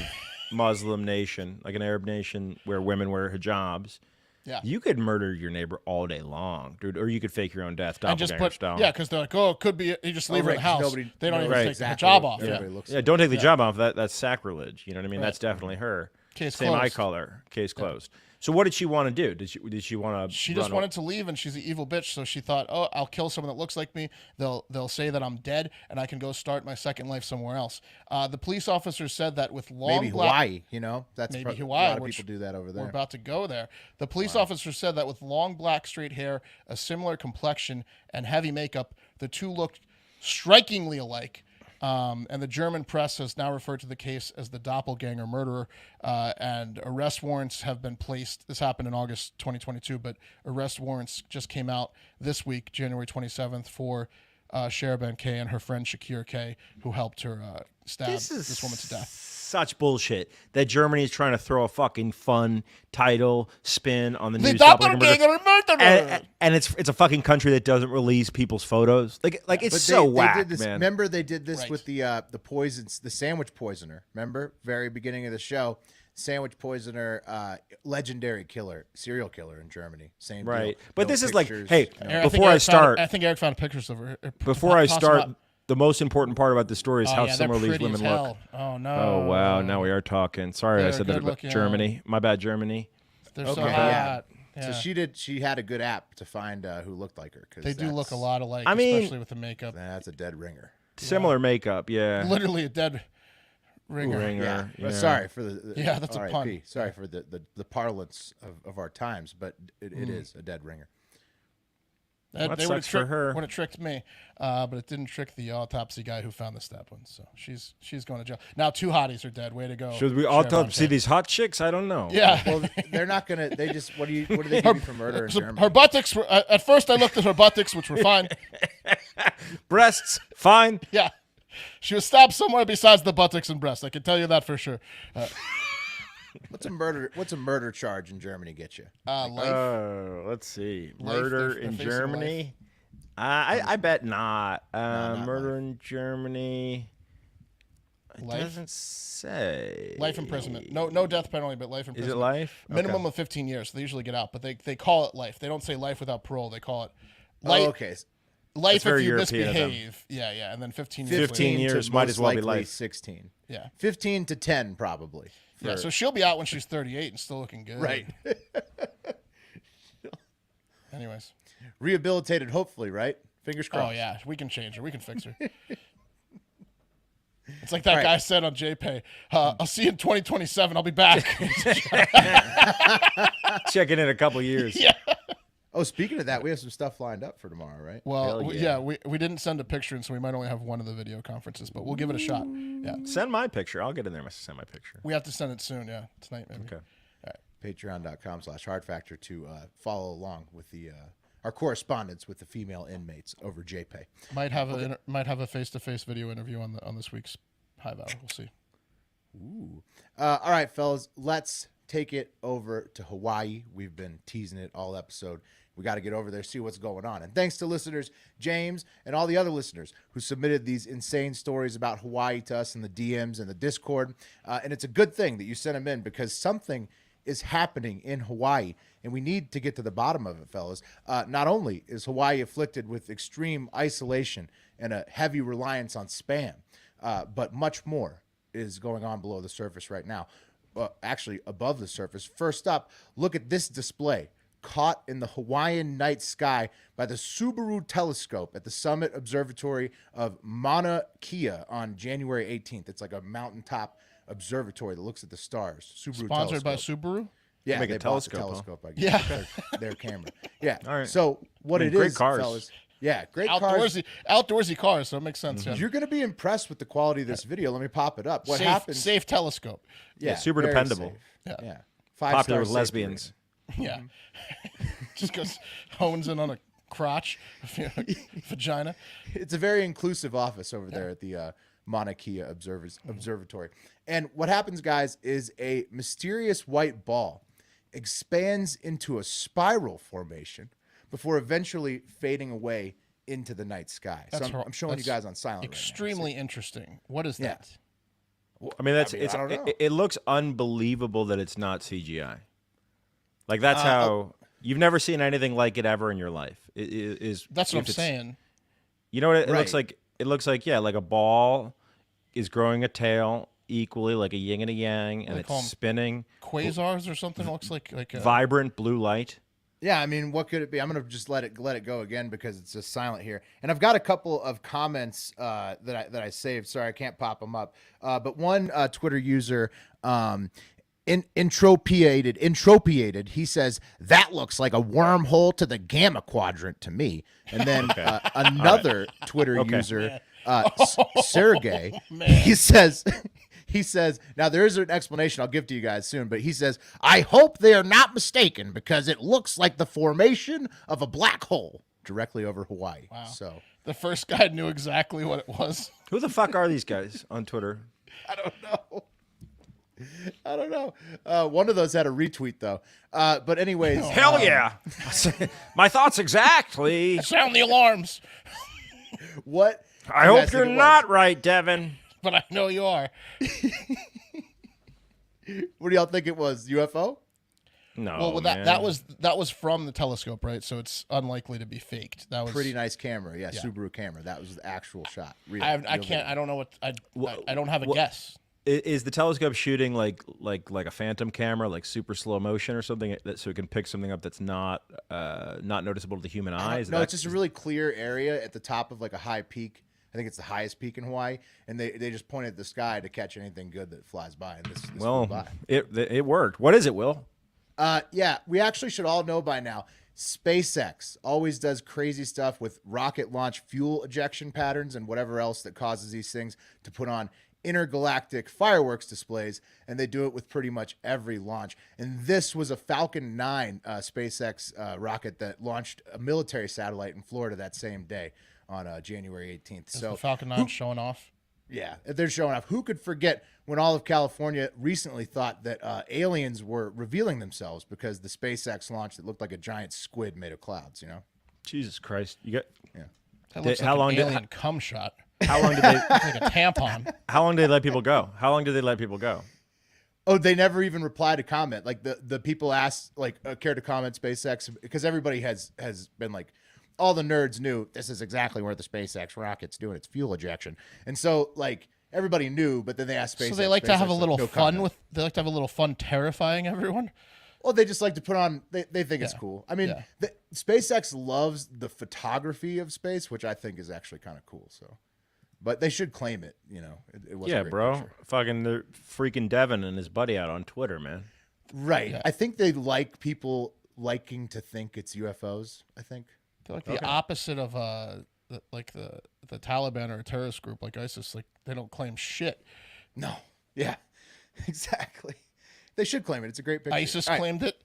Speaker 2: Muslim nation, like an Arab nation where women wear hijabs, you could murder your neighbor all day long, dude, or you could fake your own death, doppelganger style.
Speaker 3: Yeah, because they're like, oh, it could be you just leave her in the house. They don't even take the
Speaker 1: exactly
Speaker 3: hijab off.
Speaker 2: Yeah, don't take the hijab off. That's sacrilege. You know what I mean? That's definitely her.
Speaker 3: Case
Speaker 2: Same
Speaker 3: closed.
Speaker 2: eye color. Case closed. So what did she want to do? Did she want to?
Speaker 3: She just wanted to leave, and she's an evil bitch. So she thought, oh, I'll kill someone that looks like me. They'll say that I'm dead, and I can go start my second life somewhere else. The police officer said that with long
Speaker 1: Hawaii, you know, that's
Speaker 3: maybe
Speaker 1: Hawaii. A lot of
Speaker 3: which
Speaker 1: people do that over there.
Speaker 3: We're about to go there. The police officer said that with long black straight hair, a similar complexion, and heavy makeup, the two looked strikingly alike. And the German press has now referred to the case as the Doppelganger murderer, and arrest warrants have been placed. This happened in August 2022, but arrest warrants just came out this week, January 27th, for Sharaban K and her friend Shakir K, who helped her stab this woman to death.
Speaker 2: Such bullshit that Germany is trying to throw a fucking fun title spin on the
Speaker 3: The
Speaker 2: news.
Speaker 3: Doppelganger murderer!
Speaker 2: And it's a fucking country that doesn't release people's photos. Like it's
Speaker 1: But
Speaker 2: so
Speaker 1: they
Speaker 2: whack,
Speaker 1: did this,
Speaker 2: man.
Speaker 1: Remember they did this with the poisons, the sandwich poisoner. Remember, very beginning of the show, sandwich poisoner, legendary killer, serial killer in Germany. Same
Speaker 2: right.
Speaker 1: deal.
Speaker 2: But
Speaker 1: No
Speaker 2: this is like,
Speaker 1: pictures,
Speaker 2: hey,
Speaker 1: you know.
Speaker 2: before I start,
Speaker 3: I think Eric found pictures of her.
Speaker 2: Before I start, the most important part about the story is how similar these women look.
Speaker 3: Oh no!
Speaker 2: Oh wow! Now we are talking. Sorry, I said that about Germany. My bad, Germany.
Speaker 3: They're so hot.
Speaker 1: So she had a good app to find who looked like her.
Speaker 3: They do look a lot alike,
Speaker 2: I mean,
Speaker 3: especially with the makeup.
Speaker 1: That's a dead ringer.
Speaker 2: Similar makeup, yeah.
Speaker 3: Literally a dead ringer.
Speaker 1: Yeah. Sorry for the
Speaker 3: that's a
Speaker 1: RIP.
Speaker 3: pun.
Speaker 1: Sorry for the parlance of our times, but it is a dead ringer.
Speaker 3: They would have tricked me, but it didn't trick the autopsy guy who found the stab wounds. So she's going to jail. Now 2 hotties are dead. Way to go.
Speaker 2: Should we autopsy these hot chicks? I don't know.
Speaker 3: Yeah.
Speaker 1: Well, they're not gonna. They just what do they give you for murder in Germany?
Speaker 3: Her buttocks were. At first, I looked at her buttocks, which were fine.
Speaker 2: Breasts, fine.
Speaker 3: Yeah. She was stabbed somewhere besides the buttocks and breast. I can tell you that for sure.
Speaker 1: What's a murder charge in Germany get you?
Speaker 3: Life.
Speaker 2: Let's see.
Speaker 3: Life,
Speaker 2: Murder
Speaker 3: they're
Speaker 2: in
Speaker 3: facing
Speaker 2: Germany? I bet not.
Speaker 1: not
Speaker 2: Murder
Speaker 1: life.
Speaker 2: in Germany. It
Speaker 3: Life?
Speaker 2: doesn't say.
Speaker 3: Life imprisonment. No death penalty, but life imprisonment.
Speaker 2: Is it life?
Speaker 3: Minimum
Speaker 2: Okay.
Speaker 3: of 15 years. So they usually get out, but they call it life. They don't say life without parole. They call it
Speaker 1: Oh,
Speaker 3: life.
Speaker 1: okay.
Speaker 3: Life
Speaker 2: That's very
Speaker 3: if you
Speaker 2: European of them.
Speaker 3: misbehave. Yeah, and then 15 years.
Speaker 2: 15
Speaker 3: later.
Speaker 2: years
Speaker 1: to
Speaker 2: might
Speaker 1: most
Speaker 2: as well be
Speaker 1: likely
Speaker 2: life.
Speaker 1: 16.
Speaker 3: Yeah.
Speaker 1: 15 to 10 probably.
Speaker 3: Yeah,
Speaker 1: for-
Speaker 3: so she'll be out when she's 38 and still looking good.
Speaker 1: Right.
Speaker 3: Anyways.
Speaker 1: Rehabilitated, hopefully, right? Fingers crossed.
Speaker 3: Oh, yeah. We can change her. We can fix her. It's like that
Speaker 1: All
Speaker 3: guy
Speaker 1: right.
Speaker 3: said on JPay, I'll see you in 2027. I'll be back.
Speaker 2: Checking in a couple years.
Speaker 3: Yeah.
Speaker 1: Oh, speaking of that, we have some stuff lined up for tomorrow, right?
Speaker 3: Well,
Speaker 2: Hell
Speaker 3: yeah, we didn't send a picture, and so we might only have one of the video conferences, but we'll give it a shot. Yeah.
Speaker 2: Send my picture. I'll get in there and send my picture.
Speaker 3: We have to send it soon, yeah. Tonight, maybe.
Speaker 2: Okay.
Speaker 1: Patreon.com/hardfactor to follow along with the our correspondence with the female inmates over JPay.
Speaker 3: Might have a face-to-face video interview on this week's High Valor. We'll see.
Speaker 1: Ooh. All right, fellas, let's take it over to Hawaii. We've been teasing it all episode. We got to get over there, see what's going on. And thanks to listeners, James, and all the other listeners who submitted these insane stories about Hawaii to us in the DMs and the Discord. And it's a good thing that you sent them in because something is happening in Hawaii, and we need to get to the bottom of it, fellas. Not only is Hawaii afflicted with extreme isolation and a heavy reliance on spam, but much more is going on below the surface right now. Actually, above the surface. First up, look at this display caught in the Hawaiian night sky by the Subaru telescope at the Summit Observatory of Mauna Kea on January 18th. It's like a mountaintop observatory that looks at the stars. Subaru
Speaker 3: Sponsored
Speaker 1: telescope.
Speaker 3: by Subaru?
Speaker 1: Yeah,
Speaker 2: Make
Speaker 1: they
Speaker 2: a
Speaker 1: bought the
Speaker 2: telescope,
Speaker 1: telescope, I
Speaker 3: Yeah.
Speaker 1: guess. Their camera. Yeah.
Speaker 2: All right.
Speaker 1: So what
Speaker 2: I mean,
Speaker 1: it
Speaker 2: great
Speaker 1: is,
Speaker 2: cars.
Speaker 1: fellas. Yeah, great cars.
Speaker 3: Outdoorsy cars, so it makes sense. Yeah.
Speaker 1: You're going to be impressed with the quality of this video. Let me pop it up. What
Speaker 3: safe,
Speaker 1: happens?
Speaker 3: Safe telescope.
Speaker 1: Yeah,
Speaker 2: super
Speaker 1: very
Speaker 2: dependable.
Speaker 1: safe.
Speaker 3: Yeah.
Speaker 1: Yeah.
Speaker 2: Popular
Speaker 1: 5-star
Speaker 2: with
Speaker 1: safety
Speaker 2: lesbians.
Speaker 3: Yeah. Just goes hones in on a crotch, vagina.
Speaker 1: rating. It's a very inclusive office over there at the Mauna Kea Observatory. And what happens, guys, is a mysterious white ball expands into a spiral formation before eventually fading away into the night sky. So I'm showing you guys on silent right now.
Speaker 3: Extremely interesting. What is that?
Speaker 2: I mean,
Speaker 1: I don't know.
Speaker 2: it looks unbelievable that it's not CGI. Like that's how you've never seen anything like it ever in your life.
Speaker 3: That's what I'm saying.
Speaker 2: You know what it looks
Speaker 1: Right.
Speaker 2: like? It looks like like a ball is growing a tail equally, like a yin and a yang, and
Speaker 3: They call
Speaker 2: it's
Speaker 3: 'em
Speaker 2: spinning.
Speaker 3: Quasars or something. It looks like a
Speaker 2: Vibrant blue light.
Speaker 1: Yeah, I mean, what could it be? I'm gonna just let it go again because it's just silent here. And I've got a couple of comments that I saved. Sorry, I can't pop them up. But one Twitter user, Entropiated, he says that looks like a wormhole to the gamma quadrant to me. And then another Twitter user, Sergey, he says, now there is an explanation I'll give to you guys soon, but he says, I hope they are not mistaken because it looks like the formation of a black hole directly over Hawaii.
Speaker 3: Wow.
Speaker 1: So
Speaker 3: The first guy knew exactly what it was.
Speaker 2: Who the fuck are these guys on Twitter?
Speaker 1: I don't know. One of those had a retweet though. But anyways,
Speaker 2: Hell yeah! My thoughts exactly.
Speaker 3: Sound the alarms.
Speaker 1: What?
Speaker 2: I
Speaker 1: you
Speaker 2: hope
Speaker 1: guys
Speaker 2: you're
Speaker 1: think it
Speaker 2: not right, Devin.
Speaker 3: But I know you are.
Speaker 1: What do y'all think it was? UFO?
Speaker 2: No,
Speaker 3: Well,
Speaker 2: man.
Speaker 3: that was from the telescope, right? So it's unlikely to be faked. That was
Speaker 1: Pretty nice camera. Yeah, Subaru camera. That was the actual shot. Real,
Speaker 3: I
Speaker 1: real
Speaker 3: can't.
Speaker 1: video.
Speaker 3: I don't know what. I don't have a guess.
Speaker 2: Is the telescope shooting like a phantom camera, like super slow motion or something, so it can pick something up that's not noticeable to the human eye?
Speaker 1: No, it's just a really clear area at the top of like a high peak. I think it's the highest peak in Hawaii, and they just point at the sky to catch anything good that flies by. And this flew by.
Speaker 2: it worked. What is it, Will?
Speaker 1: Yeah, we actually should all know by now. SpaceX always does crazy stuff with rocket launch fuel ejection patterns and whatever else that causes these things to put on intergalactic fireworks displays, and they do it with pretty much every launch. And this was a Falcon 9 SpaceX rocket that launched a military satellite in Florida that same day on January 18th.
Speaker 3: Is
Speaker 1: So
Speaker 3: the Falcon 9 showing off?
Speaker 1: Yeah, they're showing off. Who could forget when all of California recently thought that aliens were revealing themselves because the SpaceX launch that looked like a giant squid made of clouds, you know?
Speaker 2: Jesus Christ. You got
Speaker 3: That looks
Speaker 2: how
Speaker 3: like
Speaker 2: long
Speaker 3: an
Speaker 2: did-
Speaker 3: alien cum shot.
Speaker 2: How long did they
Speaker 3: It's like a tampon.
Speaker 2: How long did they let people go? How long did they let people go?
Speaker 1: Oh, they never even replied to comment. Like the people asked, like, care to comment SpaceX, because everybody has been like, all the nerds knew this is exactly where the SpaceX rocket's doing its fuel ejection, and so like everybody knew, but then they asked SpaceX.
Speaker 3: So they like to have a
Speaker 1: SpaceX,
Speaker 3: little
Speaker 1: no
Speaker 3: fun
Speaker 1: comment.
Speaker 3: with. They like to have a little fun terrifying everyone.
Speaker 1: Well, they just like to put on. They think it's cool. I mean,
Speaker 3: Yeah.
Speaker 1: SpaceX loves the photography of space, which I think is actually kind of cool. So, but they should claim it. You know, it was
Speaker 2: Yeah,
Speaker 1: a great
Speaker 2: bro.
Speaker 1: picture.
Speaker 2: Fucking they're freaking Devin and his buddy out on Twitter, man.
Speaker 1: Right.
Speaker 3: Yeah.
Speaker 1: I think they like people liking to think it's UFOs. I think.
Speaker 3: They're like the opposite of the Taliban or a terrorist group like ISIS. Like they don't claim shit.
Speaker 1: No. Yeah. Exactly. They should claim it. It's a great picture.
Speaker 3: ISIS
Speaker 1: All right.
Speaker 3: claimed it.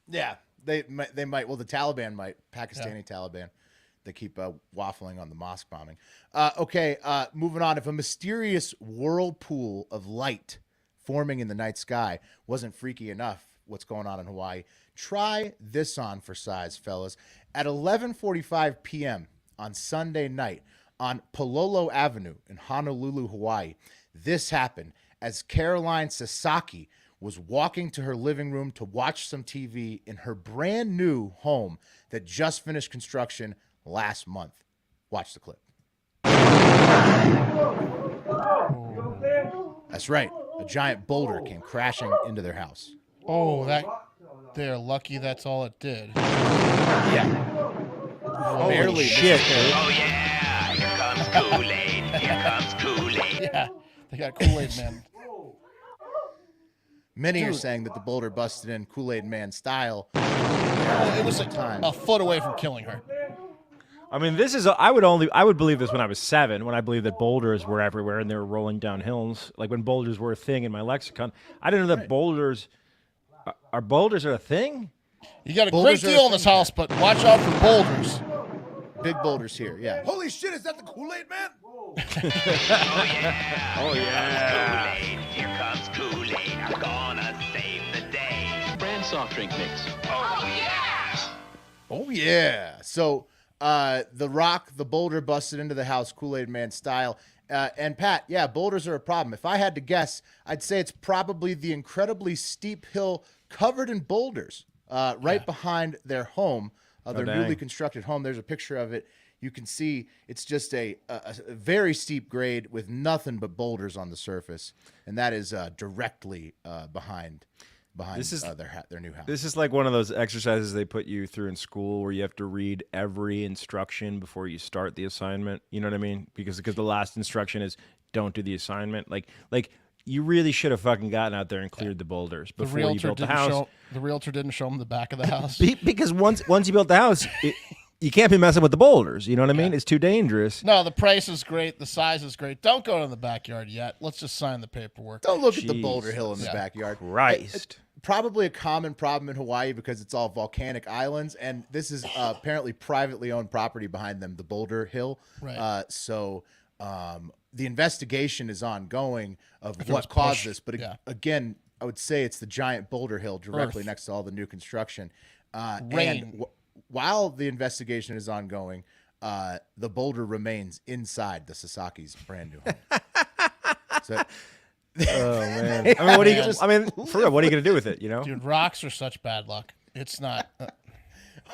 Speaker 1: Yeah. They might. Well, the Taliban might. Pakistani Taliban. They keep waffling on the mosque bombing. Okay. Moving on. If a mysterious whirlpool of light forming in the night sky wasn't freaky enough, what's going on in Hawaii? Try this on for size, fellas. At 11:45 p.m. on Sunday night on Palolo Avenue in Honolulu, Hawaii, this happened as Caroline Sasaki was walking to her living room to watch some TV in her brand new home that just finished construction last month. Watch the clip. That's right. A giant boulder came crashing into their house.
Speaker 3: Oh, they're lucky that's all it did.
Speaker 1: Yeah.
Speaker 2: Holy
Speaker 1: Barely
Speaker 2: shit,
Speaker 1: missed
Speaker 2: dude.
Speaker 15: Oh yeah, here comes Kool-Aid. Here comes Kool-Aid.
Speaker 3: Yeah, they got Kool-Aid Man.
Speaker 1: Many are saying that the boulder busted in Kool-Aid Man style.
Speaker 3: It was a foot away from killing her.
Speaker 2: I mean, this is I would believe this when I was 7, when I believed that boulders were everywhere and they were rolling down hills. Like when boulders were a thing in my lexicon. I didn't know that boulders are boulders a thing?
Speaker 3: You got a
Speaker 1: Boulders
Speaker 3: great
Speaker 1: are a
Speaker 3: deal in this
Speaker 1: thing,
Speaker 3: house, but watch out for boulders.
Speaker 1: Big boulders here, yeah. Holy shit, is that the Kool-Aid Man?
Speaker 15: Oh yeah.
Speaker 2: Oh yeah.
Speaker 15: Kool-Aid. Here comes Kool-Aid. I'm gonna save the day.
Speaker 16: Brand soft drink mix.
Speaker 15: Oh yeah.
Speaker 1: Oh, yeah. So the boulder busted into the house, Kool-Aid Man style. And Pat, yeah, boulders are a problem. If I had to guess, I'd say it's probably the incredibly steep hill covered in boulders right behind their home, their
Speaker 2: dang.
Speaker 1: newly constructed home. There's a picture of it. You can see it's just a very steep grade with nothing but boulders on the surface. And that is directly behind
Speaker 2: This is
Speaker 1: their new house.
Speaker 2: This is like one of those exercises they put you through in school where you have to read every instruction before you start the assignment. You know what I mean? Because the last instruction is don't do the assignment. Like you really should have fucking gotten out there and cleared the boulders before you built the house.
Speaker 3: The realtor didn't show him the back of the house.
Speaker 2: Because once you built the house, you can't be messing with the boulders. You know what I mean? It's too dangerous.
Speaker 3: No, the price is great. The size is great. Don't go to the backyard yet. Let's just sign the paperwork.
Speaker 1: Don't look at the boulder hill in the backyard.
Speaker 2: Christ.
Speaker 1: Probably a common problem in Hawaii because it's all volcanic islands, and this is apparently privately owned property behind them, the Boulder Hill.
Speaker 3: Right.
Speaker 1: So the investigation is ongoing of
Speaker 3: If it
Speaker 1: what
Speaker 3: was
Speaker 1: caused
Speaker 3: pushed,
Speaker 1: this. But
Speaker 3: yeah.
Speaker 1: again, I would say it's the giant Boulder Hill directly
Speaker 3: Earth.
Speaker 1: next to all the new construction.
Speaker 3: Rain.
Speaker 1: And while the investigation is ongoing, the boulder remains inside the Sasaki's brand new home. So,
Speaker 2: Oh man. I mean, what are you? I mean, for real, what are you gonna do with it? You know,
Speaker 3: Dude, rocks are such bad luck. It's not.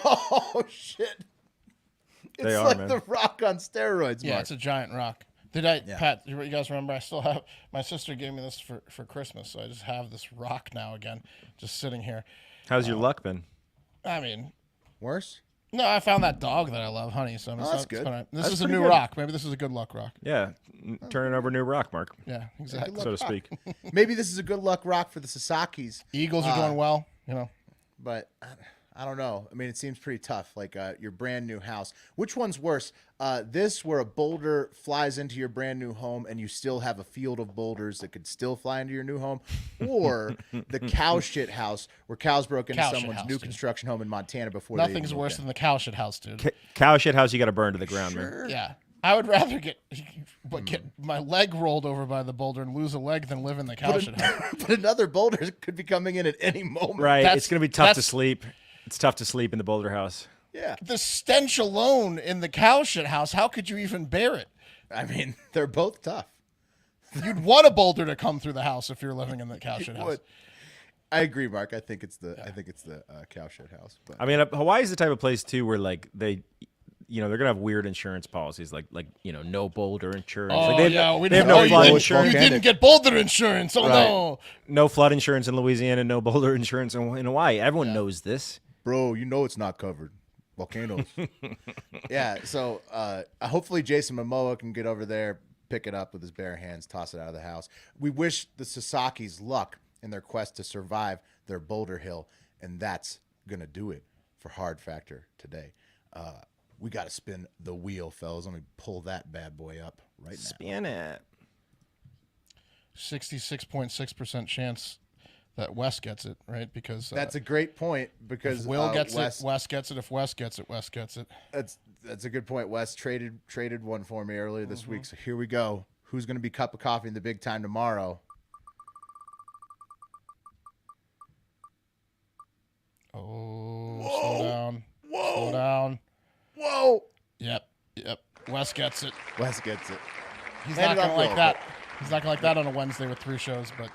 Speaker 1: oh shit! It's
Speaker 2: They are,
Speaker 1: like
Speaker 2: man.
Speaker 1: the Rock on steroids.
Speaker 3: Yeah,
Speaker 1: Mark.
Speaker 3: it's a giant rock. Pat, you guys remember? I still have, my sister gave me this for Christmas, so I just have this rock now again, just sitting here.
Speaker 2: how's your luck been?
Speaker 3: I mean,
Speaker 1: Worse?
Speaker 3: no, I found that dog that I love, Honey. So
Speaker 1: that's good.
Speaker 3: This
Speaker 1: That's
Speaker 3: is a
Speaker 1: pretty
Speaker 3: new
Speaker 1: good.
Speaker 3: rock. Maybe this is a good luck rock.
Speaker 2: Yeah, turning over a new rock, Mark,
Speaker 3: Yeah, exactly.
Speaker 2: so to speak.
Speaker 1: Maybe this is a good luck rock for the Sasakis,
Speaker 3: Eagles are doing well,
Speaker 1: but I don't know. I mean, it seems pretty tough. Like your brand new house. Which one's worse? This where a boulder flies into your brand new home and you still have a field of boulders that could still fly into your new home, or the cow shit house where cows broke into
Speaker 3: Cow shit
Speaker 1: someone's
Speaker 3: house,
Speaker 1: new
Speaker 3: dude.
Speaker 1: construction home in Montana before
Speaker 3: Nothing's
Speaker 1: they
Speaker 3: worse than the cow shit house, dude.
Speaker 2: Cow shit house, you got to burn to the ground, man.
Speaker 3: Yeah. I would rather get my leg rolled over by the boulder and lose a leg than live in the couch at home.
Speaker 1: But another boulder could be coming in at any moment.
Speaker 2: Right. It's going to be tough to sleep. It's tough to sleep in the boulder house.
Speaker 1: Yeah.
Speaker 3: The stench alone in the cow shit house, how could you even bear it?
Speaker 1: I mean, they're both tough.
Speaker 3: You'd want a boulder to come through the house if you're living in the cow shit house.
Speaker 1: I agree, Mark. I think it's the cow shit house. But
Speaker 2: I mean, Hawaii's the type of place too where like they're gonna have weird insurance policies, like no boulder insurance.
Speaker 3: Oh,
Speaker 2: like
Speaker 3: they have no flood insurance. You didn't get boulder insurance. Oh no.
Speaker 2: No flood insurance in Louisiana. No boulder insurance in Hawaii. Everyone knows this,
Speaker 1: bro. You know it's not covered. Volcanoes. Yeah. So hopefully Jason Momoa can get over there, pick it up with his bare hands, toss it out of the house. We wish the Sasaki's luck in their quest to survive their boulder hill, and that's gonna do it for Hard Factor today. We got to spin the wheel, fellas. Let me pull that bad boy up right now.
Speaker 2: Spin it.
Speaker 3: 66.6% chance that Wes gets it, right? Because
Speaker 1: that's a great point. Because
Speaker 3: if Will gets it, Wes gets it. If Wes gets it, Wes gets it.
Speaker 1: That's a good point. Wes traded one for me earlier this week, so here we go. Who's going to be cup of coffee in the big time tomorrow?
Speaker 3: Oh, slow down. Whoa. Slow down.
Speaker 1: Whoa.
Speaker 3: Yep. Wes gets it.
Speaker 1: Wes gets it.
Speaker 3: He's not going to like that. He's not going to like that on a Wednesday with 3 shows, but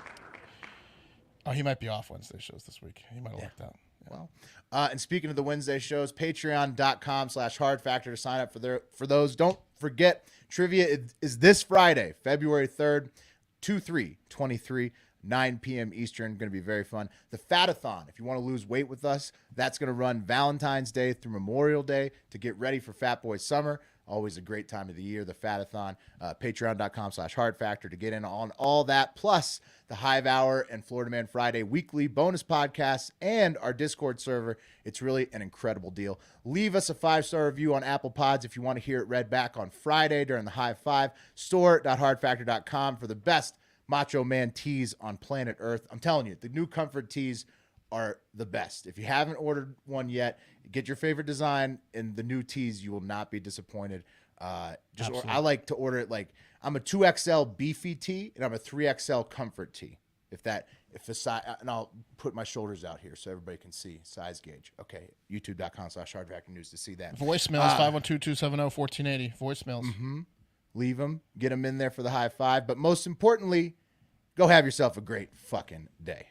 Speaker 3: he might be off Wednesday shows this week. He might have liked that. Yeah.
Speaker 1: Well, and speaking of the Wednesday shows, patreon.com/hardfactor to sign up for those. Don't forget, trivia is this Friday, February 3rd, 2/3/23. 9 p.m. Eastern, going to be very fun. The Fatathon, if you want to lose weight with us, that's going to run Valentine's Day through Memorial Day to get ready for Fat Boy Summer. Always a great time of the year, the Fatathon. Patreon.com/hardfactor to get in on all that, plus the Hive Hour and Florida Man Friday weekly bonus podcasts and our Discord server. It's really an incredible deal. Leave us a 5-star review on Apple Pods if you want to hear it read back on Friday during the Hive 5. Store.hardfactor.com for the best Macho Man tees on planet Earth. I'm telling you, the new comfort tees are the best. If you haven't ordered one yet, get your favorite design and the new tees. You will not be disappointed. I like to order it like I'm a 2XL beefy tee and I'm a 3XL comfort tee. And I'll put my shoulders out here so everybody can see size gauge. Okay, youtube.com/hardfactor news to see that.
Speaker 3: Voicemails 512-270-1480. Voicemails.
Speaker 1: Mm-hmm. Leave them, get them in there for the high five. But most importantly, go have yourself a great fucking day.